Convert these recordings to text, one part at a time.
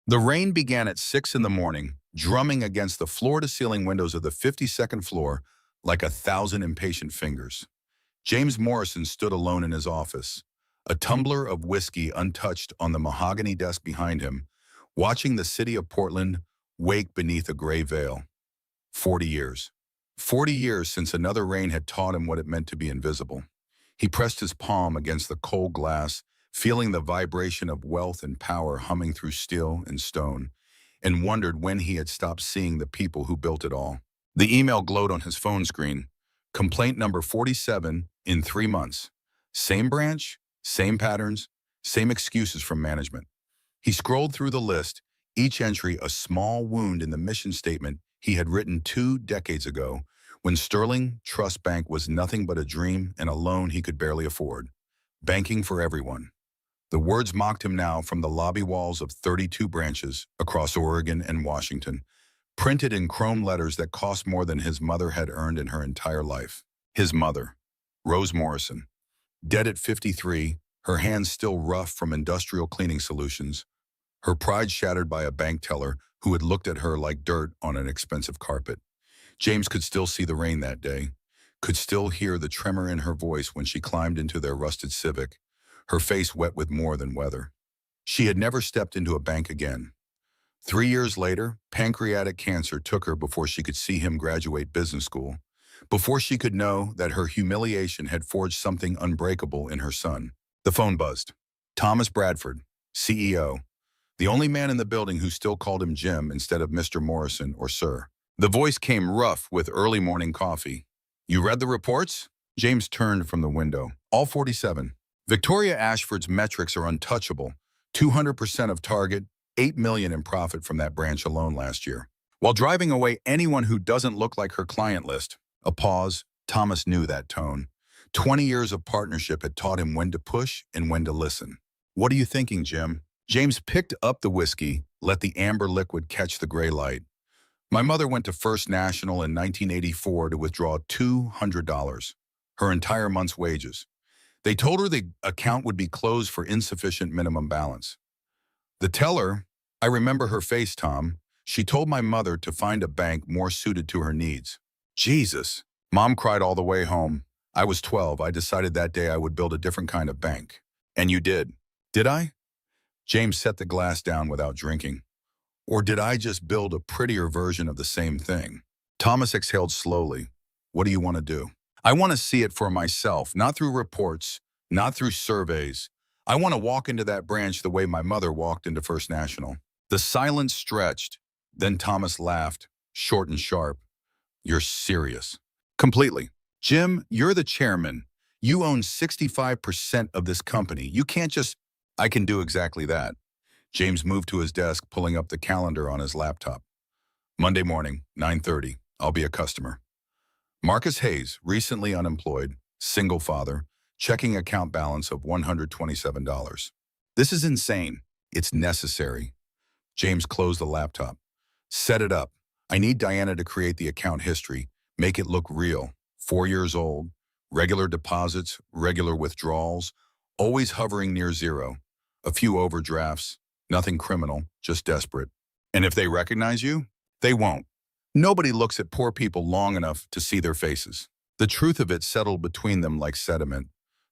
The rain began at 6 in the morning, drumming against the floor-to-ceiling windows of the 52nd floor like 1,000 impatient fingers. James Morrison stood alone in his office, a tumbler of whiskey untouched on the mahogany desk behind him, watching the city of Portland wake beneath a gray veil. 40 years. 40 years since another rain had taught him what it meant to be invisible. He pressed his palm against the cold glass, feeling the vibration of wealth and power humming through steel and stone, and wondered when he had stopped seeing the people who built it all. The email glowed on his phone screen. Complaint number 47 in 3 months. Same branch, same patterns, same excuses from management. He scrolled through the list, each entry a small wound in the mission statement he had written 2 decades ago, when Sterling Trust Bank was nothing but a dream and a loan he could barely afford. Banking for everyone. The words mocked him now from the lobby walls of 32 branches across Oregon and Washington, printed in chrome letters that cost more than his mother had earned in her entire life. His mother, Rose Morrison, dead at 53, her hands still rough from industrial cleaning solutions, her pride shattered by a bank teller who had looked at her like dirt on an expensive carpet. James could still see the rain that day, could still hear the tremor in her voice when she climbed into their rusted Civic, her face wet with more than weather. She had never stepped into a bank again. 3 years later, pancreatic cancer took her before she could see him graduate business school, before she could know that her humiliation had forged something unbreakable in her son. The phone buzzed. Thomas Bradford, CEO, the only man in the building who still called him Jim instead of Mr. Morrison or Sir. The voice came rough with early morning coffee. You read the reports? James turned from the window. All 47. Victoria Ashford's metrics are untouchable. 200% of target, $8 million in profit from that branch alone last year. While driving away anyone who doesn't look like her client list. A pause. Thomas knew that tone. 20 years of partnership had taught him when to push and when to listen. What are you thinking, Jim? James picked up the whiskey, let the amber liquid catch the gray light. My mother went to First National in 1984 to withdraw $200, her entire month's wages. They told her the account would be closed for insufficient minimum balance. The teller, I remember her face, Tom. She told my mother to find a bank more suited to her needs. Jesus. Mom cried all the way home. I was 12. I decided that day I would build a different kind of bank. And you did. Did I? James set the glass down without drinking. Or did I just build a prettier version of the same thing? Thomas exhaled slowly. What do you want to do? I want to see it for myself, not through reports, not through surveys. I want to walk into that branch the way my mother walked into First National. The silence stretched. Then Thomas laughed, short and sharp. You're serious. Completely. Jim, you're the chairman. You own 65% of this company. You can't just... I can do exactly that. James moved to his desk, pulling up the calendar on his laptop. Monday morning, 9:30. I'll be a customer. Marcus Hayes, recently unemployed, single father, checking account balance of $127. This is insane. It's necessary. James closed the laptop. Set it up. I need Diana to create the account history, make it look real. 4 years old, regular deposits, regular withdrawals, always hovering near zero. A few overdrafts, nothing criminal, just desperate. And if they recognize you, they won't. Nobody looks at poor people long enough to see their faces. The truth of it settled between them like sediment.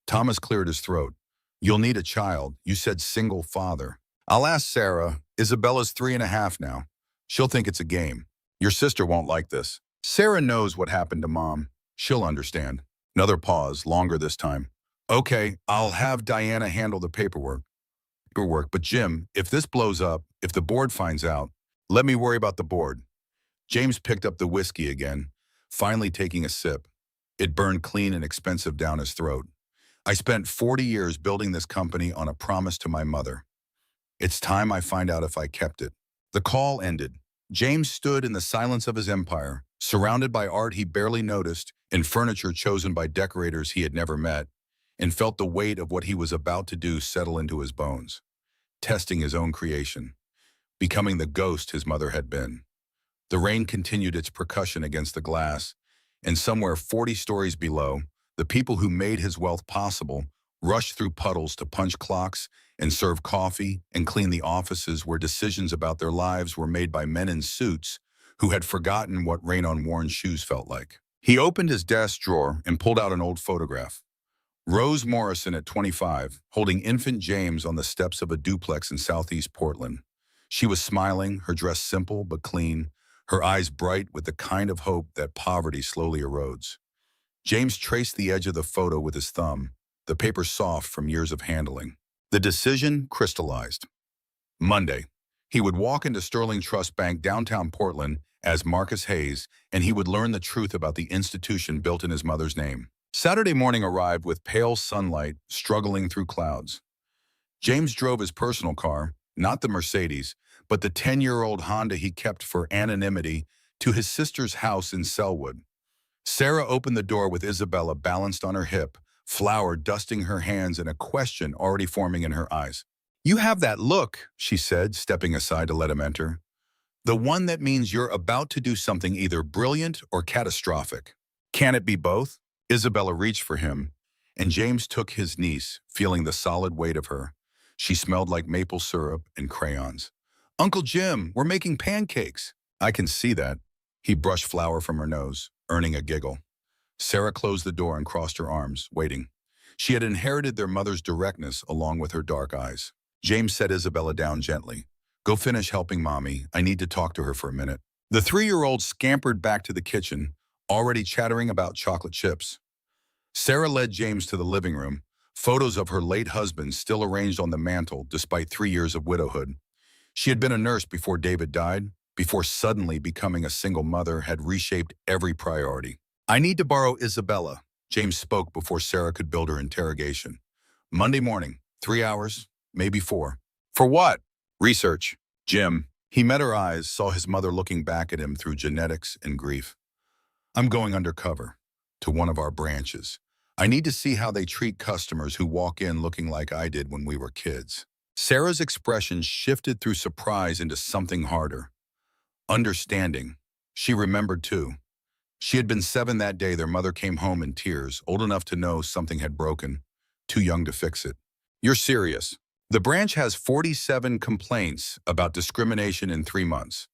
Thomas cleared his throat. You'll need a child. You said single father. I'll ask Sarah. Isabella's 3.5 now. She'll think it's a game. Your sister won't like this. Sarah knows what happened to Mom. She'll understand. Another pause, longer this time. Okay, I'll have Diana handle the paperwork. But Jim, if this blows up, if the board finds out, let me worry about the board. James picked up the whiskey again, finally taking a sip. It burned clean and expensive down his throat. I spent 40 years building this company on a promise to my mother. It's time I find out if I kept it. The call ended. James stood in the silence of his empire, surrounded by art he barely noticed and furniture chosen by decorators he had never met, and felt the weight of what he was about to do settle into his bones, testing his own creation, becoming the ghost his mother had been. The rain continued its percussion against the glass, and somewhere 40 stories below, the people who made his wealth possible rushed through puddles to punch clocks and serve coffee and clean the offices where decisions about their lives were made by men in suits who had forgotten what rain on worn shoes felt like. He opened his desk drawer and pulled out an old photograph. Rose Morrison at 25, holding infant James on the steps of a duplex in southeast Portland. She was smiling, her dress simple but clean, her eyes bright with the kind of hope that poverty slowly erodes. James traced the edge of the photo with his thumb, the paper soft from years of handling. The decision crystallized. Monday, he would walk into Sterling Trust Bank downtown Portland as Marcus Hayes, and he would learn the truth about the institution built in his mother's name. Saturday morning arrived with pale sunlight struggling through clouds. James drove his personal car, not the Mercedes, but the 10-year-old Honda he kept for anonymity, to his sister's house in Selwood. Sarah opened the door with Isabella balanced on her hip, flour dusting her hands and a question already forming in her eyes. "You have that look," she said, stepping aside to let him enter. "The one that means you're about to do something either brilliant or catastrophic. Can it be both?" Isabella reached for him, and James took his niece, feeling the solid weight of her. She smelled like maple syrup and crayons. "Uncle Jim, we're making pancakes." "I can see that." He brushed flour from her nose, earning a giggle. Sarah closed the door and crossed her arms, waiting. She had inherited their mother's directness along with her dark eyes. James set Isabella down gently. "Go finish helping Mommy. I need to talk to her for a minute." The 3-year-old scampered back to the kitchen, already chattering about chocolate chips. Sarah led James to the living room, photos of her late husband still arranged on the mantel despite 3 years of widowhood. She had been a nurse before David died, before suddenly becoming a single mother had reshaped every priority. "I need to borrow Isabella," James spoke before Sarah could build her interrogation. "Monday morning, 3 hours, maybe 4. "For what?" "Research." "Jim." He met her eyes, saw his mother looking back at him through genetics and grief. "I'm going undercover, to one of our branches. I need to see how they treat customers who walk in looking like I did when we were kids." Sarah's expression shifted through surprise into something harder. Understanding. She remembered too. She had been 7 that day their mother came home in tears, old enough to know something had broken, too young to fix it. "You're serious?" "The branch has 47 complaints about discrimination in 3 months,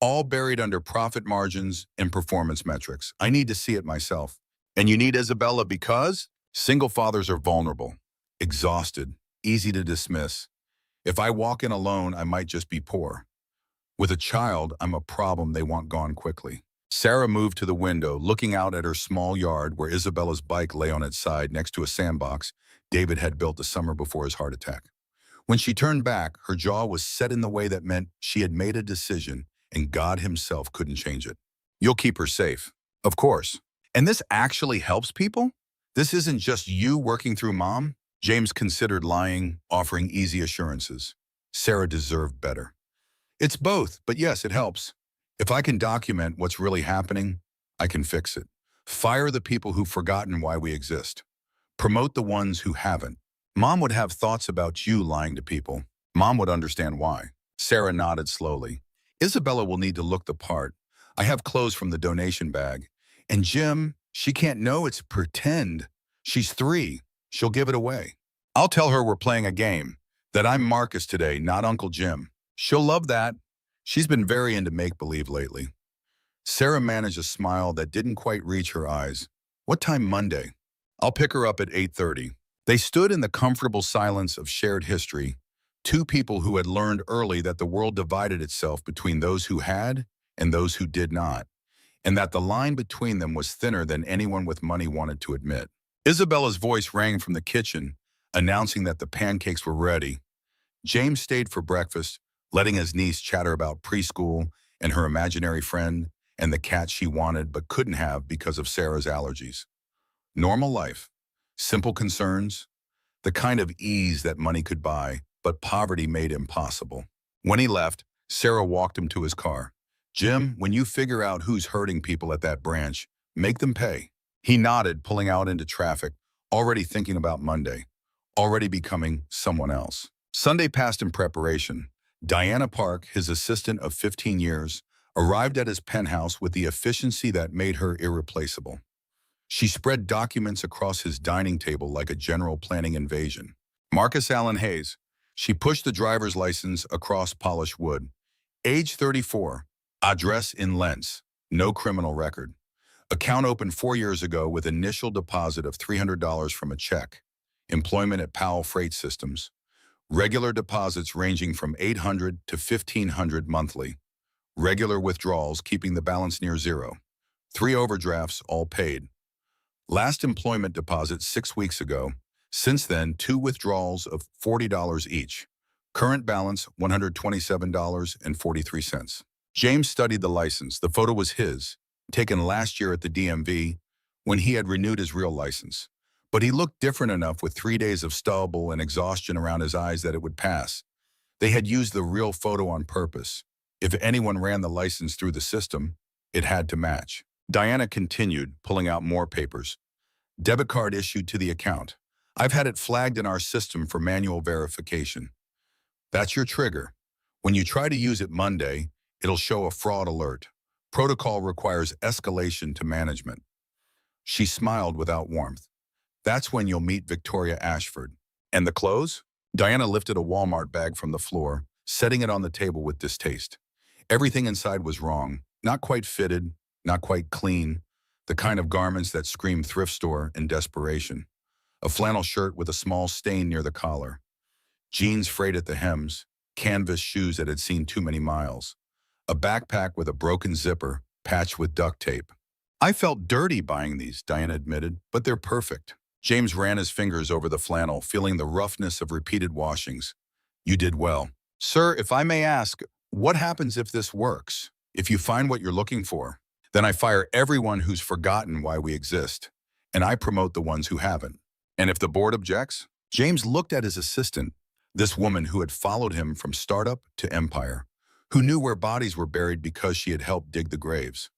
all buried under profit margins and performance metrics. I need to see it myself." "And you need Isabella because?" "Single fathers are vulnerable, exhausted, easy to dismiss. If I walk in alone, I might just be poor. With a child, I'm a problem they want gone quickly." Sarah moved to the window, looking out at her small yard where Isabella's bike lay on its side next to a sandbox David had built the summer before his heart attack. When she turned back, her jaw was set in the way that meant she had made a decision and God himself couldn't change it. "You'll keep her safe." "Of course." "And this actually helps people? This isn't just you working through Mom?" James considered lying, offering easy assurances. Sarah deserved better. "It's both, but yes, it helps. If I can document what's really happening, I can fix it. Fire the people who've forgotten why we exist. Promote the ones who haven't. Mom would have thoughts about you lying to people. Mom would understand why." Sarah nodded slowly. "Isabella will need to look the part. I have clothes from the donation bag. And Jim, she can't know it's pretend. She's 3. She'll give it away. I'll tell her we're playing a game, that I'm Marcus today, not Uncle Jim. She'll love that. She's been very into make-believe lately." Sarah managed a smile that didn't quite reach her eyes. "What time Monday?" "I'll pick her up at 8:30. They stood in the comfortable silence of shared history, two people who had learned early that the world divided itself between those who had and those who did not, and that the line between them was thinner than anyone with money wanted to admit. Isabella's voice rang from the kitchen, announcing that the pancakes were ready. James stayed for breakfast, letting his niece chatter about preschool and her imaginary friend and the cat she wanted but couldn't have because of Sarah's allergies. Normal life, simple concerns, the kind of ease that money could buy, but poverty made impossible. When he left, Sarah walked him to his car. "Jim, when you figure out who's hurting people at that branch, make them pay." He nodded, pulling out into traffic, already thinking about Monday, already becoming someone else. Sunday passed in preparation. Diana Park, his assistant of 15 years, arrived at his penthouse with the efficiency that made her irreplaceable. She spread documents across his dining table like a general planning invasion. "Marcus Allen Hayes, She pushed the driver's license across polished wood. Age 34. Address in Lens. No criminal record. Account opened 4 years ago with initial deposit of $300 from a check. Employment at Powell Freight Systems. Regular deposits ranging from $800 to $1,500 monthly. Regular withdrawals keeping the balance near zero. 3 overdrafts, all paid. Last employment deposit 6 weeks ago. Since then, 2 withdrawals of $40 each. Current balance, $127.43. James studied the license. The photo was his, taken last year at the DMV when he had renewed his real license. But he looked different enough with 3 days of stubble and exhaustion around his eyes that it would pass. They had used the real photo on purpose. If anyone ran the license through the system, it had to match. Diana continued, pulling out more papers. Debit card issued to the account. I've had it flagged in our system for manual verification. That's your trigger. When you try to use it Monday, it'll show a fraud alert. Protocol requires escalation to management. She smiled without warmth. That's when you'll meet Victoria Ashford. And the clothes? Diana lifted a Walmart bag from the floor, setting it on the table with distaste. Everything inside was wrong. Not quite fitted, not quite clean. The kind of garments that scream thrift store in desperation. A flannel shirt with a small stain near the collar. Jeans frayed at the hems. Canvas shoes that had seen too many miles. A backpack with a broken zipper, patched with duct tape. I felt dirty buying these, Diana admitted, but they're perfect. James ran his fingers over the flannel, feeling the roughness of repeated washings. You did well. Sir, if I may ask, what happens if this works? If you find what you're looking for? Then I fire everyone who's forgotten why we exist, and I promote the ones who haven't. And if the board objects? James looked at his assistant, this woman who had followed him from startup to empire, who knew where bodies were buried because she had helped dig the graves.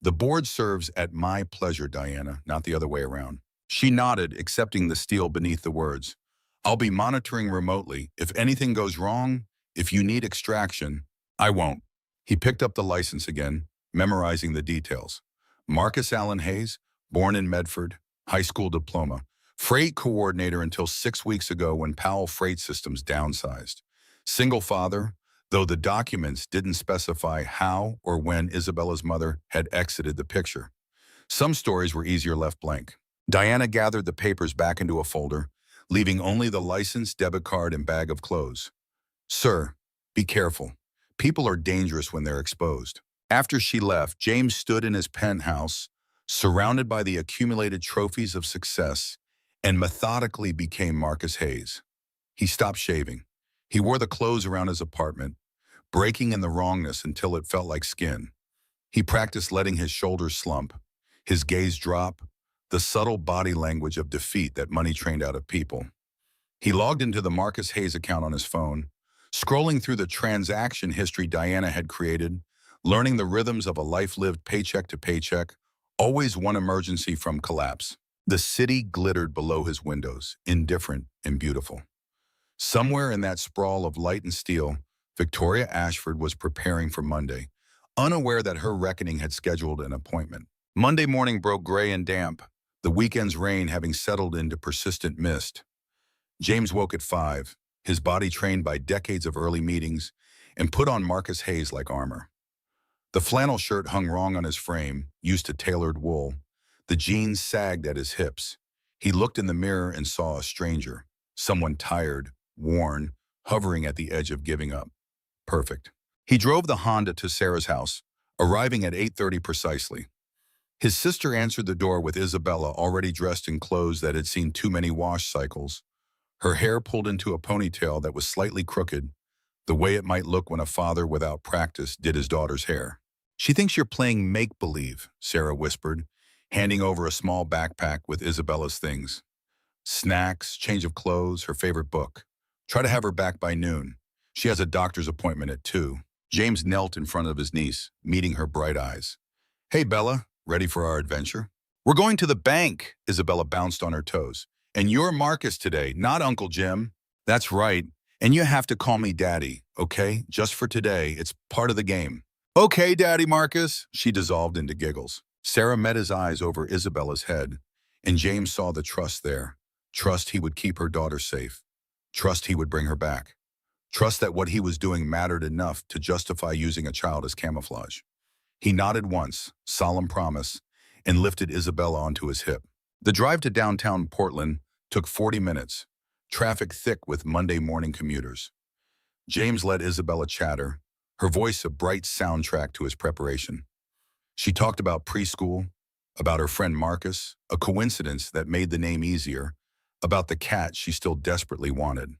The board serves at my pleasure, Diana, not the other way around. She nodded, accepting the steel beneath the words. I'll be monitoring remotely. If anything goes wrong, if you need extraction, I won't. He picked up the license again, memorizing the details. Marcus Allen Hayes, born in Medford, high school diploma. Freight coordinator until 6 weeks ago when Powell Freight Systems downsized. Single father, though the documents didn't specify how or when Isabella's mother had exited the picture. Some stories were easier left blank. Diana gathered the papers back into a folder, leaving only the license, debit card, and bag of clothes. Sir, be careful. People are dangerous when they're exposed. After she left, James stood in his penthouse, surrounded by the accumulated trophies of success, and methodically became Marcus Hayes. He stopped shaving. He wore the clothes around his apartment, breaking in the wrongness until it felt like skin. He practiced letting his shoulders slump, his gaze drop, the subtle body language of defeat that money trained out of people. He logged into the Marcus Hayes account on his phone, scrolling through the transaction history Diana had created, learning the rhythms of a life lived paycheck to paycheck, always one emergency from collapse. The city glittered below his windows, indifferent and beautiful. Somewhere in that sprawl of light and steel, Victoria Ashford was preparing for Monday, unaware that her reckoning had scheduled an appointment. Monday morning broke gray and damp, the weekend's rain having settled into persistent mist. James woke at 5, his body trained by decades of early meetings, and put on Marcus Hayes like armor. The flannel shirt hung wrong on his frame, used to tailored wool. The jeans sagged at his hips. He looked in the mirror and saw a stranger, someone tired, worn, hovering at the edge of giving up. Perfect. He drove the Honda to Sarah's house, arriving at 8:30 precisely. His sister answered the door with Isabella already dressed in clothes that had seen too many wash cycles, her hair pulled into a ponytail that was slightly crooked, the way it might look when a father without practice did his daughter's hair. She thinks you're playing make-believe, Sarah whispered, handing over a small backpack with Isabella's things. Snacks, change of clothes, her favorite book. Try to have her back by noon. She has a doctor's appointment at 2. James knelt in front of his niece, meeting her bright eyes. Hey, Bella, ready for our adventure? We're going to the bank, Isabella bounced on her toes. And you're Marcus today, not Uncle Jim. That's right. And you have to call me Daddy, okay? Just for today, it's part of the game. Okay, Daddy Marcus, she dissolved into giggles. Sarah met his eyes over Isabella's head, and James saw the trust there. Trust he would keep her daughter safe. Trust he would bring her back. Trust that what he was doing mattered enough to justify using a child as camouflage. He nodded once, solemn promise, and lifted Isabella onto his hip. The drive to downtown Portland took 40 minutes, traffic thick with Monday morning commuters. James let Isabella chatter, her voice a bright soundtrack to his preparation. She talked about preschool, about her friend Marcus, a coincidence that made the name easier, about the cat she still desperately wanted.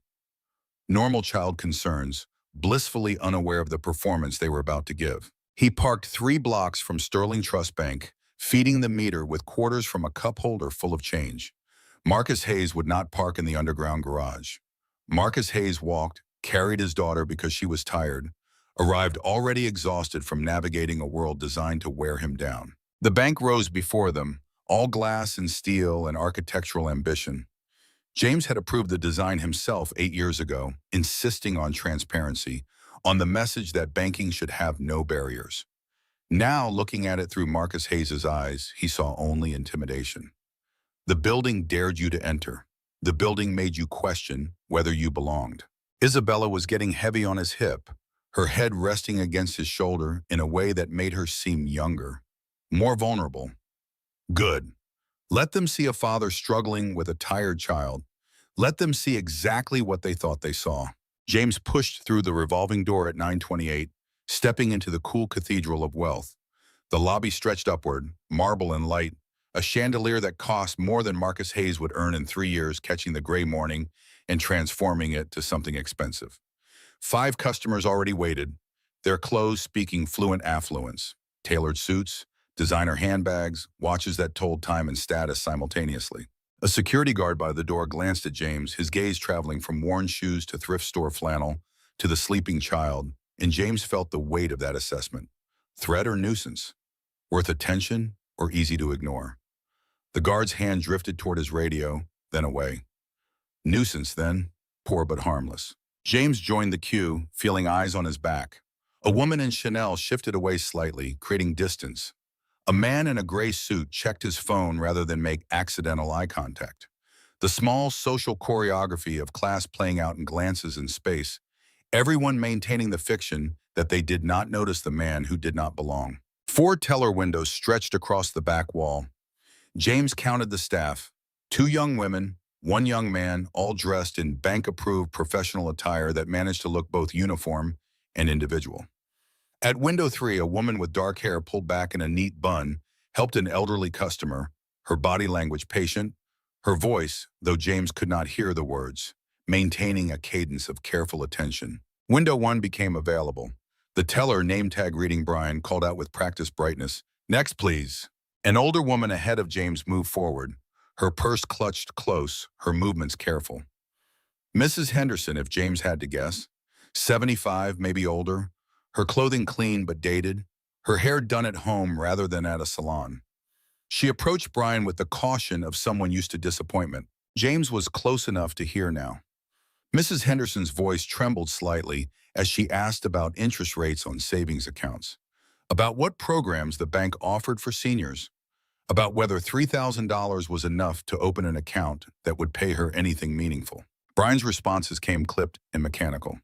Normal child concerns, blissfully unaware of the performance they were about to give. He parked 3 blocks from Sterling Trust Bank, feeding the meter with quarters from a cup holder full of change. Marcus Hayes would not park in the underground garage. Marcus Hayes walked, carried his daughter because she was tired, arrived already exhausted from navigating a world designed to wear him down. The bank rose before them, all glass and steel and architectural ambition. James had approved the design himself 8 years ago, insisting on transparency, on the message that banking should have no barriers. Now, looking at it through Marcus Hayes' eyes, he saw only intimidation. The building dared you to enter. The building made you question whether you belonged. Isabella was getting heavy on his hip, her head resting against his shoulder in a way that made her seem younger, more vulnerable. Good. Let them see a father struggling with a tired child. Let them see exactly what they thought they saw. James pushed through the revolving door at 928, stepping into the cool cathedral of wealth. The lobby stretched upward, marble and light, a chandelier that cost more than Marcus Hayes would earn in 3 years catching the gray morning and transforming it to something expensive. 5 customers already waited, their clothes speaking fluent affluence, tailored suits, designer handbags, watches that told time and status simultaneously. A security guard by the door glanced at James, his gaze traveling from worn shoes to thrift store flannel to the sleeping child, and James felt the weight of that assessment. Threat or nuisance? Worth attention or easy to ignore? The guard's hand drifted toward his radio, then away. Nuisance, then, poor but harmless. James joined the queue, feeling eyes on his back. A woman in Chanel shifted away slightly, creating distance. A man in a gray suit checked his phone rather than make accidental eye contact. The small social choreography of class playing out in glances in space, everyone maintaining the fiction that they did not notice the man who did not belong. 4 teller windows stretched across the back wall. James counted the staff, 2 young women, 1 young man, all dressed in bank-approved professional attire that managed to look both uniform and individual. At window 3, a woman with dark hair pulled back in a neat bun helped an elderly customer, her body language patient, her voice, though James could not hear the words, maintaining a cadence of careful attention. Window 1 became available. The teller, name tag reading Brian, called out with practiced brightness, "Next, please." An older woman ahead of James moved forward, her purse clutched close, her movements careful. Mrs. Henderson, if James had to guess. 75, maybe older. Her clothing clean but dated, her hair done at home rather than at a salon. She approached Brian with the caution of someone used to disappointment. James was close enough to hear now. Mrs. Henderson's voice trembled slightly as she asked about interest rates on savings accounts, about what programs the bank offered for seniors, about whether $3,000 was enough to open an account that would pay her anything meaningful. Brian's responses came clipped and mechanical.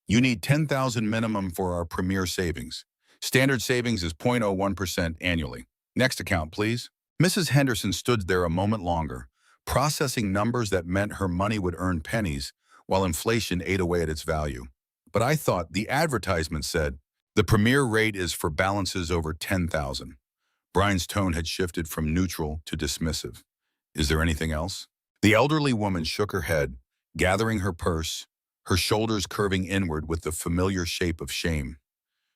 You need $10,000 minimum for our premier savings. Standard savings is 0.01% annually. Next account, please. Mrs. Henderson stood there a moment longer, processing numbers that meant her money would earn pennies while inflation ate away at its value. But I thought the advertisement said, the premier rate is for balances over $10,000. Brian's tone had shifted from neutral to dismissive. Is there anything else? The elderly woman shook her head, gathering her purse, her shoulders curving inward with the familiar shape of shame.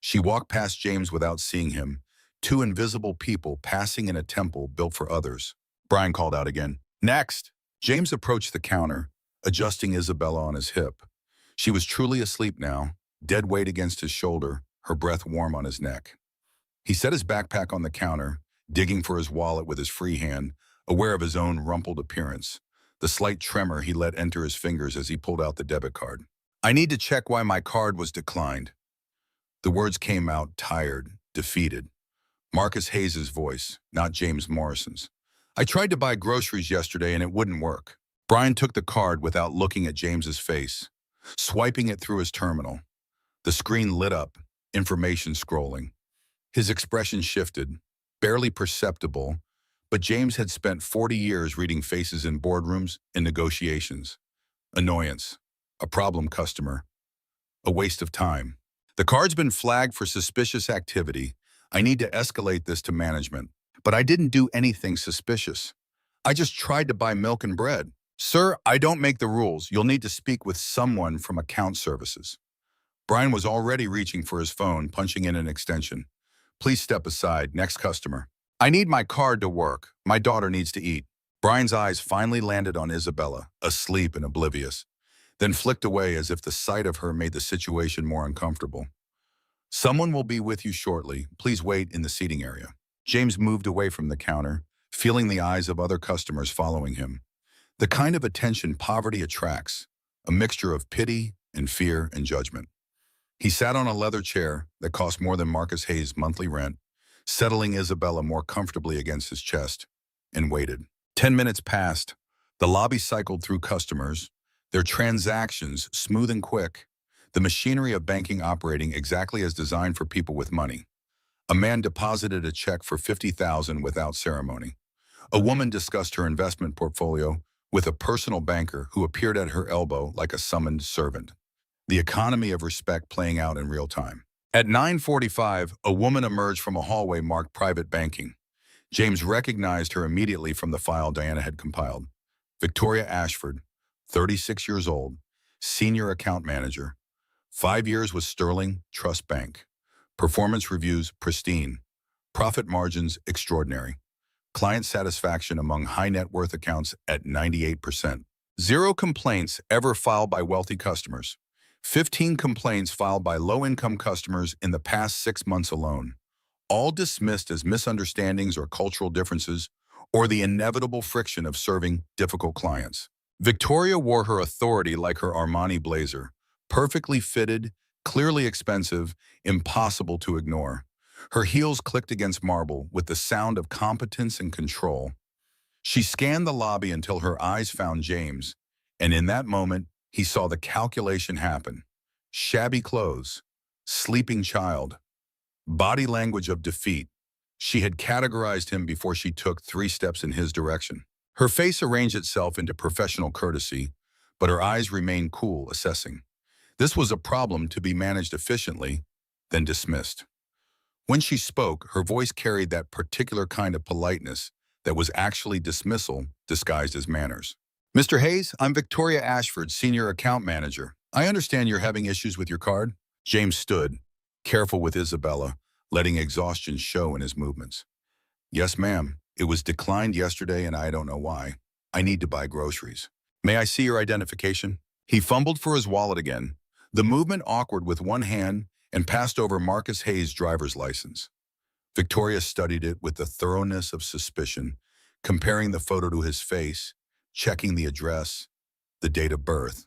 She walked past James without seeing him, 2 invisible people passing in a temple built for others. Brian called out again, "Next!" James approached the counter, adjusting Isabella on his hip. She was truly asleep now, dead weight against his shoulder, her breath warm on his neck. He set his backpack on the counter, digging for his wallet with his free hand, aware of his own rumpled appearance, the slight tremor he let enter his fingers as he pulled out the debit card. "I need to check why my card was declined." The words came out tired, defeated. Marcus Hayes' voice, not James Morrison's. "I tried to buy groceries yesterday and it wouldn't work." Brian took the card without looking at James's face. swiping it through his terminal. The screen lit up, information scrolling. His expression shifted, barely perceptible, but James had spent 40 years reading faces in boardrooms and negotiations. Annoyance, a problem customer, a waste of time. The card's been flagged for suspicious activity. I need to escalate this to management. But I didn't do anything suspicious. I just tried to buy milk and bread. Sir, I don't make the rules. You'll need to speak with someone from account services. Brian was already reaching for his phone, punching in an extension. Please step aside. Next customer. I need my card to work. My daughter needs to eat. Brian's eyes finally landed on Isabella, asleep and oblivious, then flicked away as if the sight of her made the situation more uncomfortable. Someone will be with you shortly. Please wait in the seating area. James moved away from the counter, feeling the eyes of other customers following him. The kind of attention poverty attracts, a mixture of pity and fear and judgment. He sat on a leather chair that cost more than Marcus Hayes' monthly rent, settling Isabella more comfortably against his chest, and waited. 10 minutes passed. The lobby cycled through customers, their transactions smooth and quick, the machinery of banking operating exactly as designed for people with money. A man deposited a check for $50,000 without ceremony. A woman discussed her investment portfolio with a personal banker who appeared at her elbow like a summoned servant. The economy of respect playing out in real time. At 9:45, a woman emerged from a hallway marked private banking. James recognized her immediately from the file Diana had compiled. Victoria Ashford, 36 years old, senior account manager, 5 years with Sterling Trust Bank. Performance reviews pristine. Profit margins extraordinary. Client satisfaction among high net worth accounts at 98%. Zero complaints ever filed by wealthy customers. 15 complaints filed by low-income customers in the past 6 months alone. All dismissed as misunderstandings or cultural differences or the inevitable friction of serving difficult clients. Victoria wore her authority like her Armani blazer, perfectly fitted, clearly expensive, impossible to ignore. Her heels clicked against marble with the sound of competence and control. She scanned the lobby until her eyes found James, and in that moment, he saw the calculation happen. Shabby clothes, sleeping child, body language of defeat. She had categorized him before she took 3 steps in his direction. Her face arranged itself into professional courtesy, but her eyes remained cool, assessing. This was a problem to be managed efficiently, then dismissed. When she spoke, her voice carried that particular kind of politeness that was actually dismissal disguised as manners. Mr. Hayes, I'm Victoria Ashford, Senior Account Manager. I understand you're having issues with your card. James stood, careful with Isabella, letting exhaustion show in his movements. Yes, ma'am. It was declined yesterday and I don't know why. I need to buy groceries. May I see your identification? He fumbled for his wallet again, the movement awkward with one hand, and passed over Marcus Hayes' driver's license. Victoria studied it with the thoroughness of suspicion, comparing the photo to his face, checking the address, the date of birth,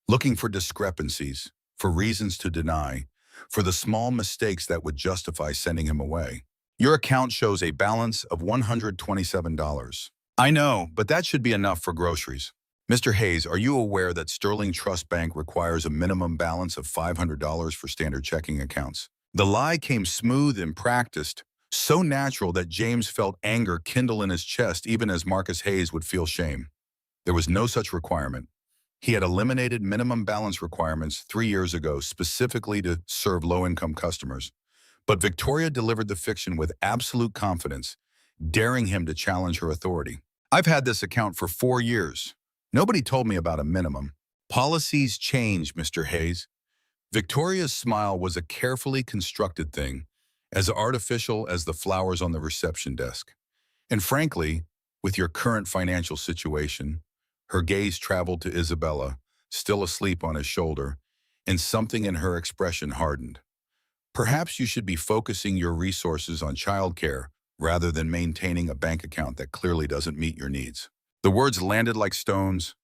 looking for discrepancies, for reasons to deny, for the small mistakes that would justify sending him away. Your account shows a balance of $127. I know, but that should be enough for groceries. Mr. Hayes, are you aware that Sterling Trust Bank requires a minimum balance of $500 for standard checking accounts? The lie came smooth and practiced, so natural that James felt anger kindle in his chest even as Marcus Hayes would feel shame. There was no such requirement. He had eliminated minimum balance requirements 3 years ago specifically to serve low-income customers. But Victoria delivered the fiction with absolute confidence, daring him to challenge her authority. I've had this account for 4 years. Nobody told me about a minimum. Policies change, Mr. Hayes. Victoria's smile was a carefully constructed thing, as artificial as the flowers on the reception desk. And frankly, with your current financial situation, her gaze traveled to Isabella, still asleep on his shoulder, and something in her expression hardened. Perhaps you should be focusing your resources on childcare rather than maintaining a bank account that clearly doesn't meet your needs. The words landed like stones.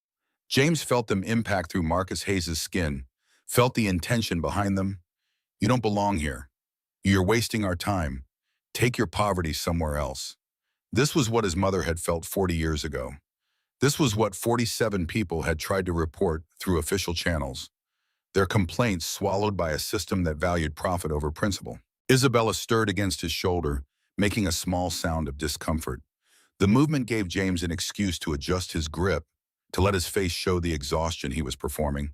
James felt them impact through Marcus Hayes' skin, felt the intention behind them. You don't belong here. You're wasting our time. Take your poverty somewhere else. This was what his mother had felt 40 years ago. This was what 47 people had tried to report through official channels. their complaints swallowed by a system that valued profit over principle. Isabella stirred against his shoulder, making a small sound of discomfort. The movement gave James an excuse to adjust his grip, to let his face show the exhaustion he was performing,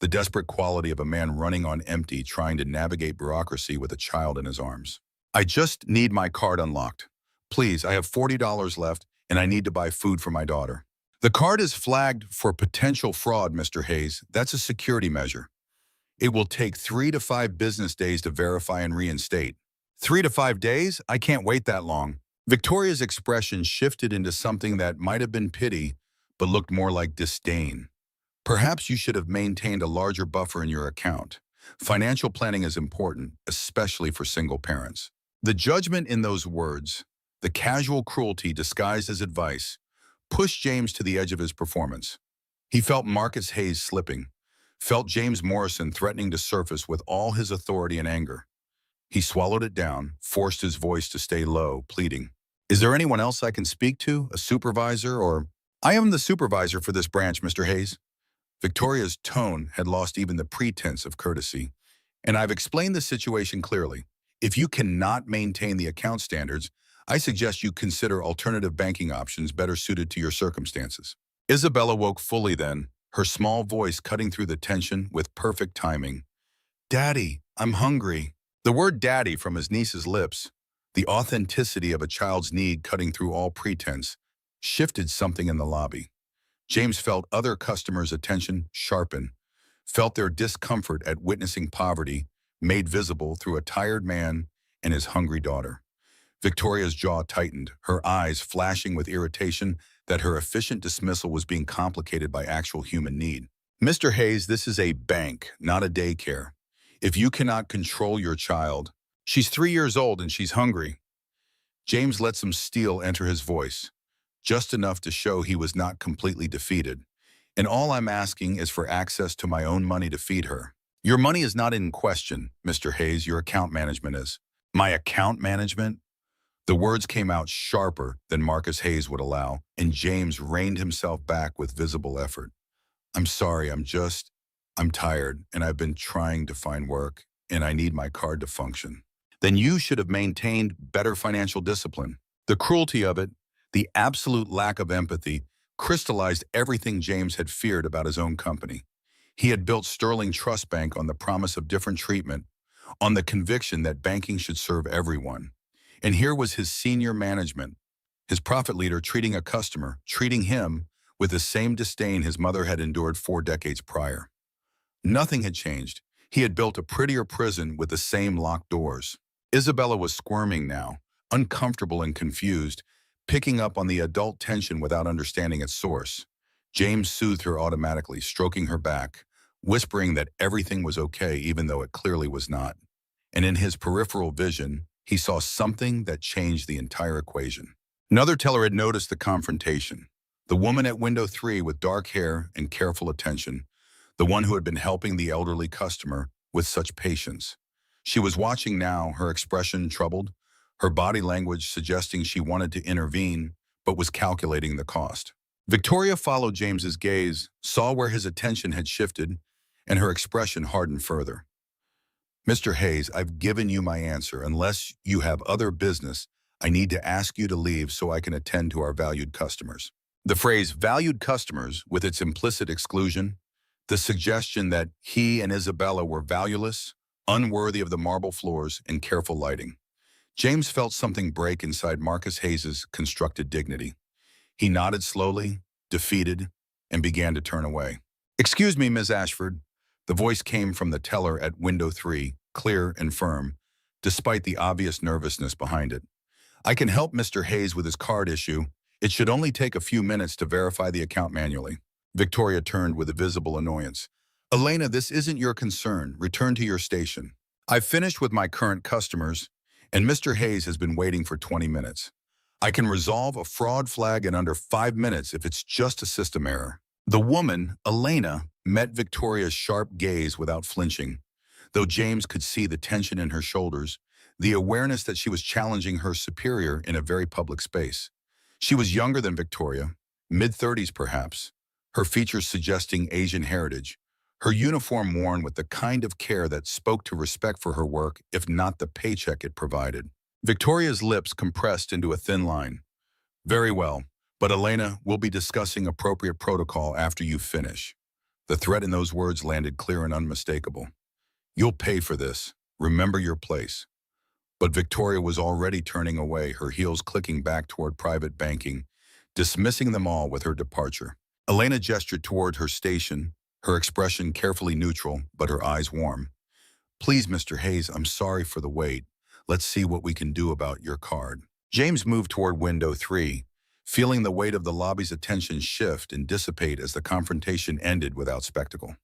the desperate quality of a man running on empty, trying to navigate bureaucracy with a child in his arms. I just need my card unlocked. Please, I have $40 left, and I need to buy food for my daughter. The card is flagged for potential fraud, Mr. Hayes. That's a security measure. It will take 3 to 5 business days to verify and reinstate. 3 to 5 days? I can't wait that long. Victoria's expression shifted into something that might have been pity, but looked more like disdain. Perhaps you should have maintained a larger buffer in your account. Financial planning is important, especially for single parents. The judgment in those words, the casual cruelty disguised as advice, pushed James to the edge of his performance. He felt Marcus Hayes slipping, felt James Morrison threatening to surface with all his authority and anger. He swallowed it down, forced his voice to stay low, pleading, "Is there anyone else I can speak to, a supervisor or—" "I am the supervisor for this branch, Mr. Hayes." Victoria's tone had lost even the pretense of courtesy. "And I've explained the situation clearly. If you cannot maintain the account standards, I suggest you consider alternative banking options better suited to your circumstances." Isabella woke fully then, her small voice cutting through the tension with perfect timing. "Daddy, I'm hungry." The word daddy from his niece's lips, the authenticity of a child's need cutting through all pretense, shifted something in the lobby. James felt other customers' attention sharpen, felt their discomfort at witnessing poverty made visible through a tired man and his hungry daughter. Victoria's jaw tightened, her eyes flashing with irritation that her efficient dismissal was being complicated by actual human need. "Mr. Hayes, this is a bank, not a daycare. If you cannot control your child—" "She's 3 years old and she's hungry." James let some steel enter his voice, just enough to show he was not completely defeated. "And all I'm asking is for access to my own money to feed her." "Your money is not in question, Mr. Hayes. Your account management is." "My account management?" The words came out sharper than Marcus Hayes would allow, and James reined himself back with visible effort. "I'm sorry, I'm tired, and I've been trying to find work, and I need my card to function." "Then you should have maintained better financial discipline." The cruelty of it, the absolute lack of empathy, crystallized everything James had feared about his own company. He had built Sterling Trust Bank on the promise of different treatment, on the conviction that banking should serve everyone. And here was his senior management, his profit leader, treating a customer, treating him with the same disdain his mother had endured 4 decades prior. Nothing had changed. He had built a prettier prison with the same locked doors. Isabella was squirming now, uncomfortable and confused, picking up on the adult tension without understanding its source. James soothed her automatically, stroking her back, whispering that everything was okay even though it clearly was not. And in his peripheral vision, he saw something that changed the entire equation. Another teller had noticed the confrontation. The woman at window 3 with dark hair and careful attention, the one who had been helping the elderly customer with such patience. She was watching now, her expression troubled, her body language suggesting she wanted to intervene, but was calculating the cost. Victoria followed James's gaze, saw where his attention had shifted, and her expression hardened further. "Mr. Hayes, I've given you my answer. Unless you have other business, I need to ask you to leave so I can attend to our valued customers." The phrase valued customers, with its implicit exclusion, the suggestion that he and Isabella were valueless, unworthy of the marble floors and careful lighting. James felt something break inside Marcus Hayes's constructed dignity. He nodded slowly, defeated, and began to turn away. "Excuse me, Ms. Ashford." The voice came from the teller at window 3, clear and firm, despite the obvious nervousness behind it. "I can help Mr. Hayes with his card issue. It should only take a few minutes to verify the account manually." Victoria turned with a visible annoyance. "Elena, this isn't your concern. Return to your station. I've finished with my current customers, and Mr. Hayes has been waiting for 20 minutes. I can resolve a fraud flag in under 5 minutes if it's just a system error." The woman, Elena, met Victoria's sharp gaze without flinching, though James could see the tension in her shoulders, the awareness that she was challenging her superior in a very public space. She was younger than Victoria, mid-30s perhaps, her features suggesting Asian heritage, her uniform worn with the kind of care that spoke to respect for her work, if not the paycheck it provided. Victoria's lips compressed into a thin line. Very well, but Elena, we'll be discussing appropriate protocol after you finish. The threat in those words landed clear and unmistakable. You'll pay for this. Remember your place. But Victoria was already turning away, her heels clicking back toward private banking, dismissing them all with her departure. Elena gestured toward her station, her expression carefully neutral, but her eyes warm. Please, Mr. Hayes, I'm sorry for the wait. Let's see what we can do about your card. James moved toward window 3, feeling the weight of the lobby's attention shift and dissipate as the confrontation ended without spectacle.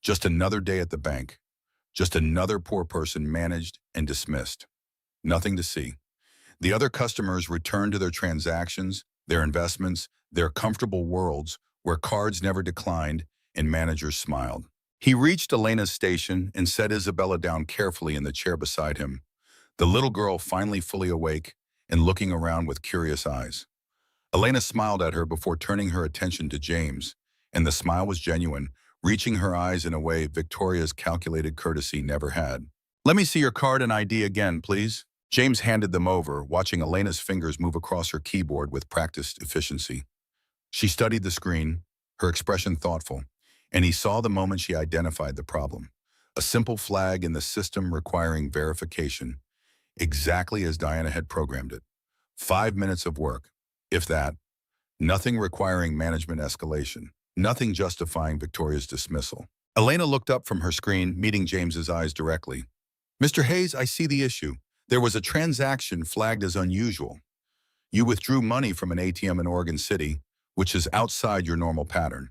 Just another day at the bank. Just another poor person managed and dismissed. Nothing to see. The other customers returned to their transactions, their investments, their comfortable worlds where cards never declined and managers smiled. He reached Elena's station and set Isabella down carefully in the chair beside him, the little girl finally fully awake and looking around with curious eyes. Elena smiled at her before turning her attention to James, and the smile was genuine, reaching her eyes in a way Victoria's calculated courtesy never had. Let me see your card and ID again, please. James handed them over, watching Elena's fingers move across her keyboard with practiced efficiency. She studied the screen, her expression thoughtful, and he saw the moment she identified the problem. A simple flag in the system requiring verification, exactly as Diana had programmed it. 5 minutes of work, if that. Nothing requiring management escalation. Nothing justifying Victoria's dismissal. Elena looked up from her screen, meeting James's eyes directly. Mr. Hayes, I see the issue. There was a transaction flagged as unusual. You withdrew money from an ATM in Oregon City, which is outside your normal pattern.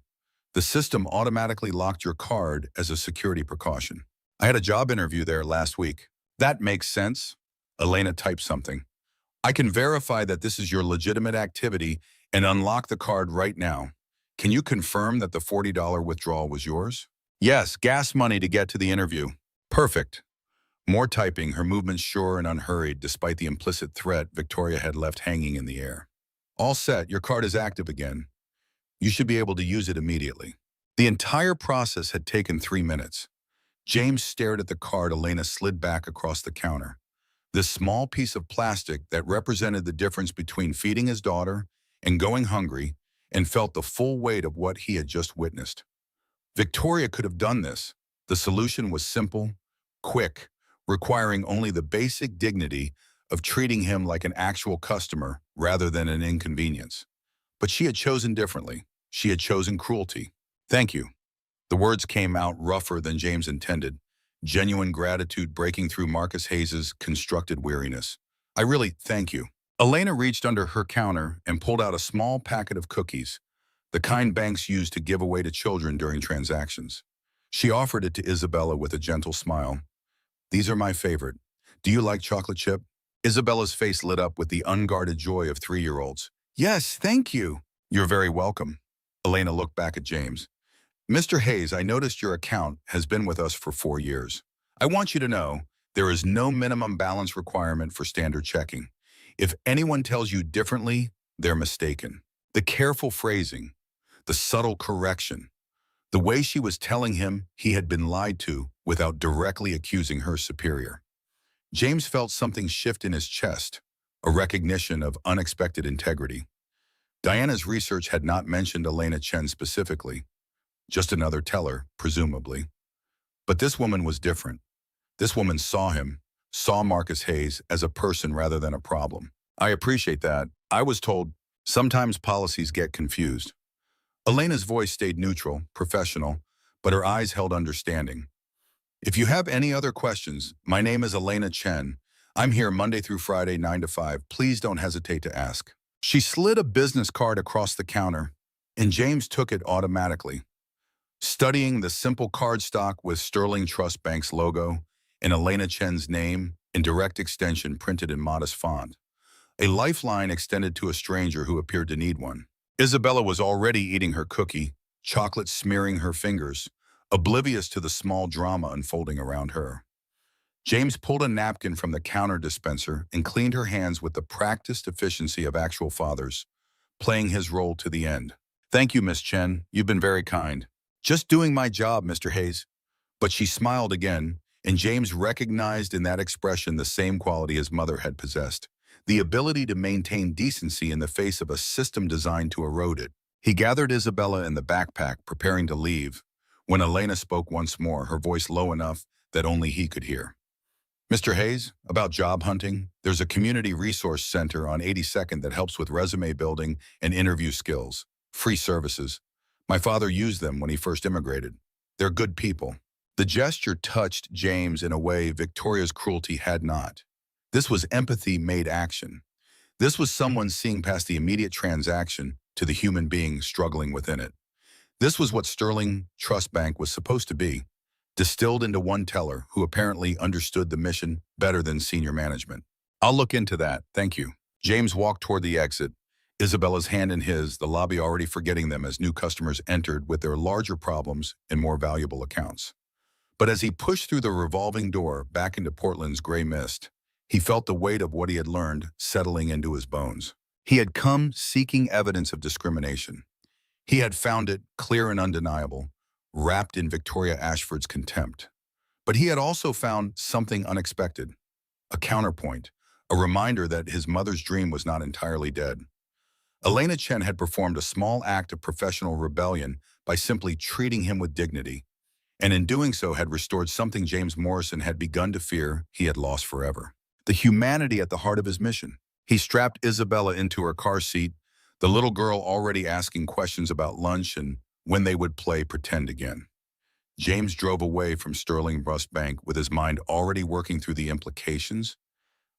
The system automatically locked your card as a security precaution. I had a job interview there last week. That makes sense. Elena typed something. I can verify that this is your legitimate activity and unlock the card right now. Can you confirm that the $40 withdrawal was yours? Yes, gas money to get to the interview. Perfect. More typing, her movements sure and unhurried despite the implicit threat Victoria had left hanging in the air. All set, your card is active again. You should be able to use it immediately. The entire process had taken 3 minutes. James stared at the card Elena slid back across the counter. This small piece of plastic that represented the difference between feeding his daughter and going hungry, and felt the full weight of what he had just witnessed. Victoria could have done this. The solution was simple, quick, requiring only the basic dignity of treating him like an actual customer rather than an inconvenience. But she had chosen differently. She had chosen cruelty. Thank you. The words came out rougher than James intended, genuine gratitude breaking through Marcus Hayes's constructed weariness. I really thank you. Elena reached under her counter and pulled out a small packet of cookies, the kind banks use to give away to children during transactions. She offered it to Isabella with a gentle smile. These are my favorite. Do you like chocolate chip? Isabella's face lit up with the unguarded joy of 3-year-olds. Yes, thank you. You're very welcome. Elena looked back at James. Mr. Hayes, I noticed your account has been with us for 4 years. I want you to know there is no minimum balance requirement for standard checking. If anyone tells you differently, they're mistaken. The careful phrasing, the subtle correction, the way she was telling him he had been lied to without directly accusing her superior. James felt something shift in his chest, a recognition of unexpected integrity. Diana's research had not mentioned Elena Chen specifically, just another teller, presumably. But this woman was different. This woman saw him, saw Marcus Hayes as a person rather than a problem. I appreciate that. I was told sometimes policies get confused. Elena's voice stayed neutral, professional, but her eyes held understanding. If you have any other questions, my name is Elena Chen. I'm here Monday through Friday, 9 to 5. Please don't hesitate to ask. She slid a business card across the counter, and James took it automatically. Studying the simple cardstock with Sterling Trust Bank's logo and Elena Chen's name in direct extension printed in modest font, a lifeline extended to a stranger who appeared to need one. Isabella was already eating her cookie, chocolate smearing her fingers, oblivious to the small drama unfolding around her. James pulled a napkin from the counter dispenser and cleaned her hands with the practiced efficiency of actual fathers, playing his role to the end. Thank you, Miss Chen. You've been very kind. "Just doing my job, Mr. Hayes." But she smiled again, and James recognized in that expression the same quality his mother had possessed, the ability to maintain decency in the face of a system designed to erode it. He gathered Isabella in the backpack, preparing to leave, when Elena spoke once more, her voice low enough that only he could hear. "Mr. Hayes, about job hunting, there's a community resource center on 82nd that helps with resume building and interview skills. Free services. My father used them when he first immigrated. They're good people." The gesture touched James in a way Victoria's cruelty had not. This was empathy made action. This was someone seeing past the immediate transaction to the human being struggling within it. This was what Sterling Trust Bank was supposed to be, distilled into one teller who apparently understood the mission better than senior management. "I'll look into that, thank you." James walked toward the exit, Isabella's hand in his, the lobby already forgetting them as new customers entered with their larger problems and more valuable accounts. But as he pushed through the revolving door back into Portland's gray mist, he felt the weight of what he had learned settling into his bones. He had come seeking evidence of discrimination. He had found it, clear and undeniable, wrapped in Victoria Ashford's contempt. But he had also found something unexpected, a counterpoint, a reminder that his mother's dream was not entirely dead. Elena Chen had performed a small act of professional rebellion by simply treating him with dignity, and in doing so had restored something James Morrison had begun to fear he had lost forever. The humanity at the heart of his mission. He strapped Isabella into her car seat, the little girl already asking questions about lunch and when they would play pretend again. James drove away from Sterling Trust Bank with his mind already working through the implications,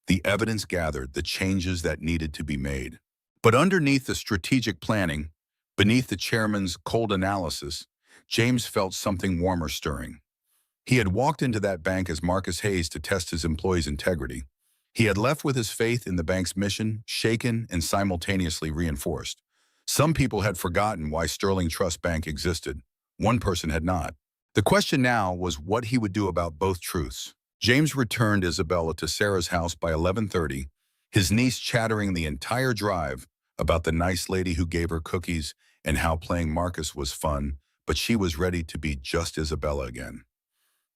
the evidence gathered, the changes that needed to be made. But underneath the strategic planning, beneath the chairman's cold analysis, James felt something warmer stirring. He had walked into that bank as Marcus Hayes to test his employees' integrity. He had left with his faith in the bank's mission shaken and simultaneously reinforced. Some people had forgotten why Sterling Trust Bank existed. One person had not. The question now was what he would do about both truths. James returned Isabella to Sarah's house by 11:30, his niece chattering the entire drive about the nice lady who gave her cookies and how playing Marcus was fun, but she was ready to be just Isabella again.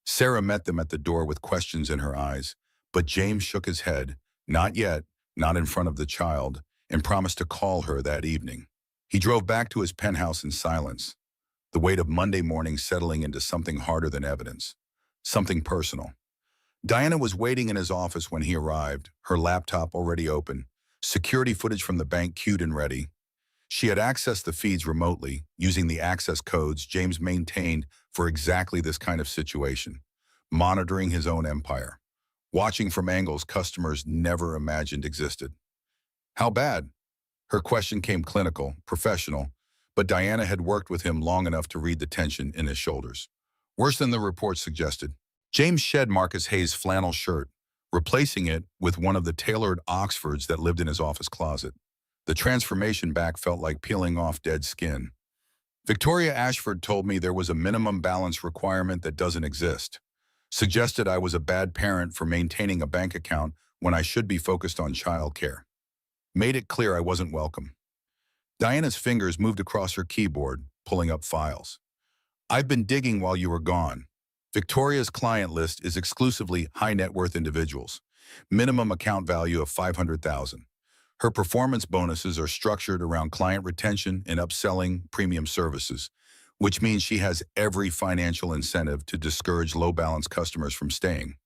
Sarah met them at the door with questions in her eyes, but James shook his head, not yet, not in front of the child, and promised to call her that evening. He drove back to his penthouse in silence, the weight of Monday morning settling into something harder than evidence, something personal. Diana was waiting in his office when he arrived, her laptop already open, security footage from the bank queued and ready. She had accessed the feeds remotely, using the access codes James maintained for exactly this kind of situation, monitoring his own empire, watching from angles customers never imagined existed. How bad? Her question came clinical, professional, but Diana had worked with him long enough to read the tension in his shoulders. Worse than the report suggested. James shed Marcus Hayes' flannel shirt, replacing it with one of the tailored Oxfords that lived in his office closet. The transformation back felt like peeling off dead skin. Victoria Ashford told me there was a minimum balance requirement that doesn't exist. Suggested I was a bad parent for maintaining a bank account when I should be focused on childcare. Made it clear I wasn't welcome. Diana's fingers moved across her keyboard, pulling up files. "I've been digging while you were gone. Victoria's client list is exclusively high net worth individuals. Minimum account value of $500,000. Her performance bonuses are structured around client retention and upselling premium services, which means she has every financial incentive to discourage low-balance customers from staying.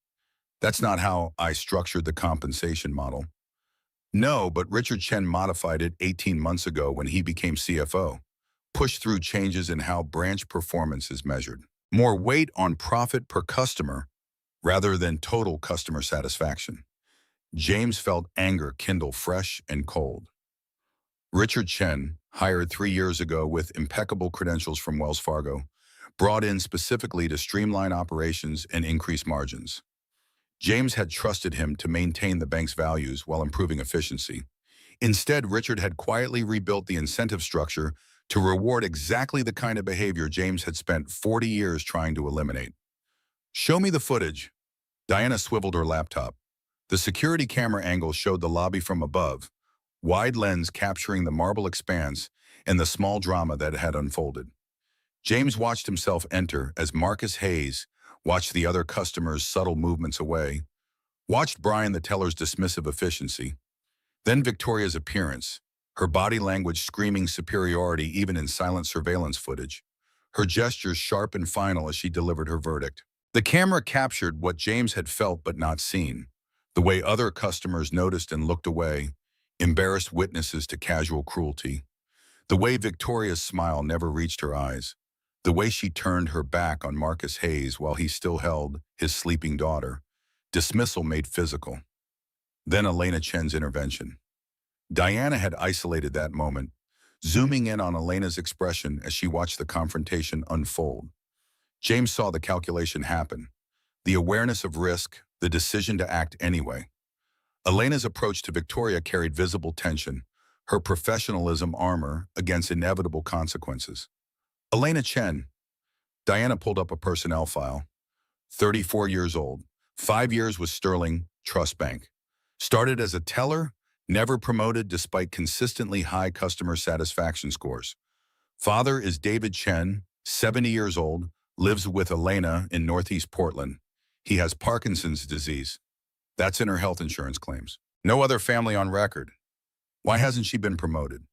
That's not how I structured the compensation model. No, but Richard Chen modified it 18 months ago when he became CFO, pushed through changes in how branch performance is measured. More weight on profit per customer rather than total customer satisfaction." James felt anger kindle fresh and cold. Richard Chen, hired 3 years ago with impeccable credentials from Wells Fargo, brought in specifically to streamline operations and increase margins. James had trusted him to maintain the bank's values while improving efficiency. Instead, Richard had quietly rebuilt the incentive structure to reward exactly the kind of behavior James had spent 40 years trying to eliminate. "Show me the footage." Diana swiveled her laptop. The security camera angle showed the lobby from above, wide lens capturing the marble expanse and the small drama that had unfolded. James watched himself enter as Marcus Hayes watched the other customers' subtle movements away, watched Brian the teller's dismissive efficiency, then Victoria's appearance, her body language screaming superiority even in silent surveillance footage, her gestures sharp and final as she delivered her verdict. The camera captured what James had felt but not seen, the way other customers noticed and looked away, embarrassed witnesses to casual cruelty, the way Victoria's smile never reached her eyes, the way she turned her back on Marcus Hayes while he still held his sleeping daughter, dismissal made physical. Then Elena Chen's intervention. Diana had isolated that moment, zooming in on Elena's expression as she watched the confrontation unfold. James saw the calculation happen, the awareness of risk, the decision to act anyway. Elena's approach to Victoria carried visible tension, her professionalism armor against inevitable consequences. Elena Chen. Diana pulled up a personnel file. 34 years old, 5 years with Sterling Trust Bank. Started as a teller, never promoted despite consistently high customer satisfaction scores. Father is David Chen, 70 years old, lives with Elena in Northeast Portland. He has Parkinson's disease. That's in her health insurance claims. No other family on record. Why hasn't she been promoted?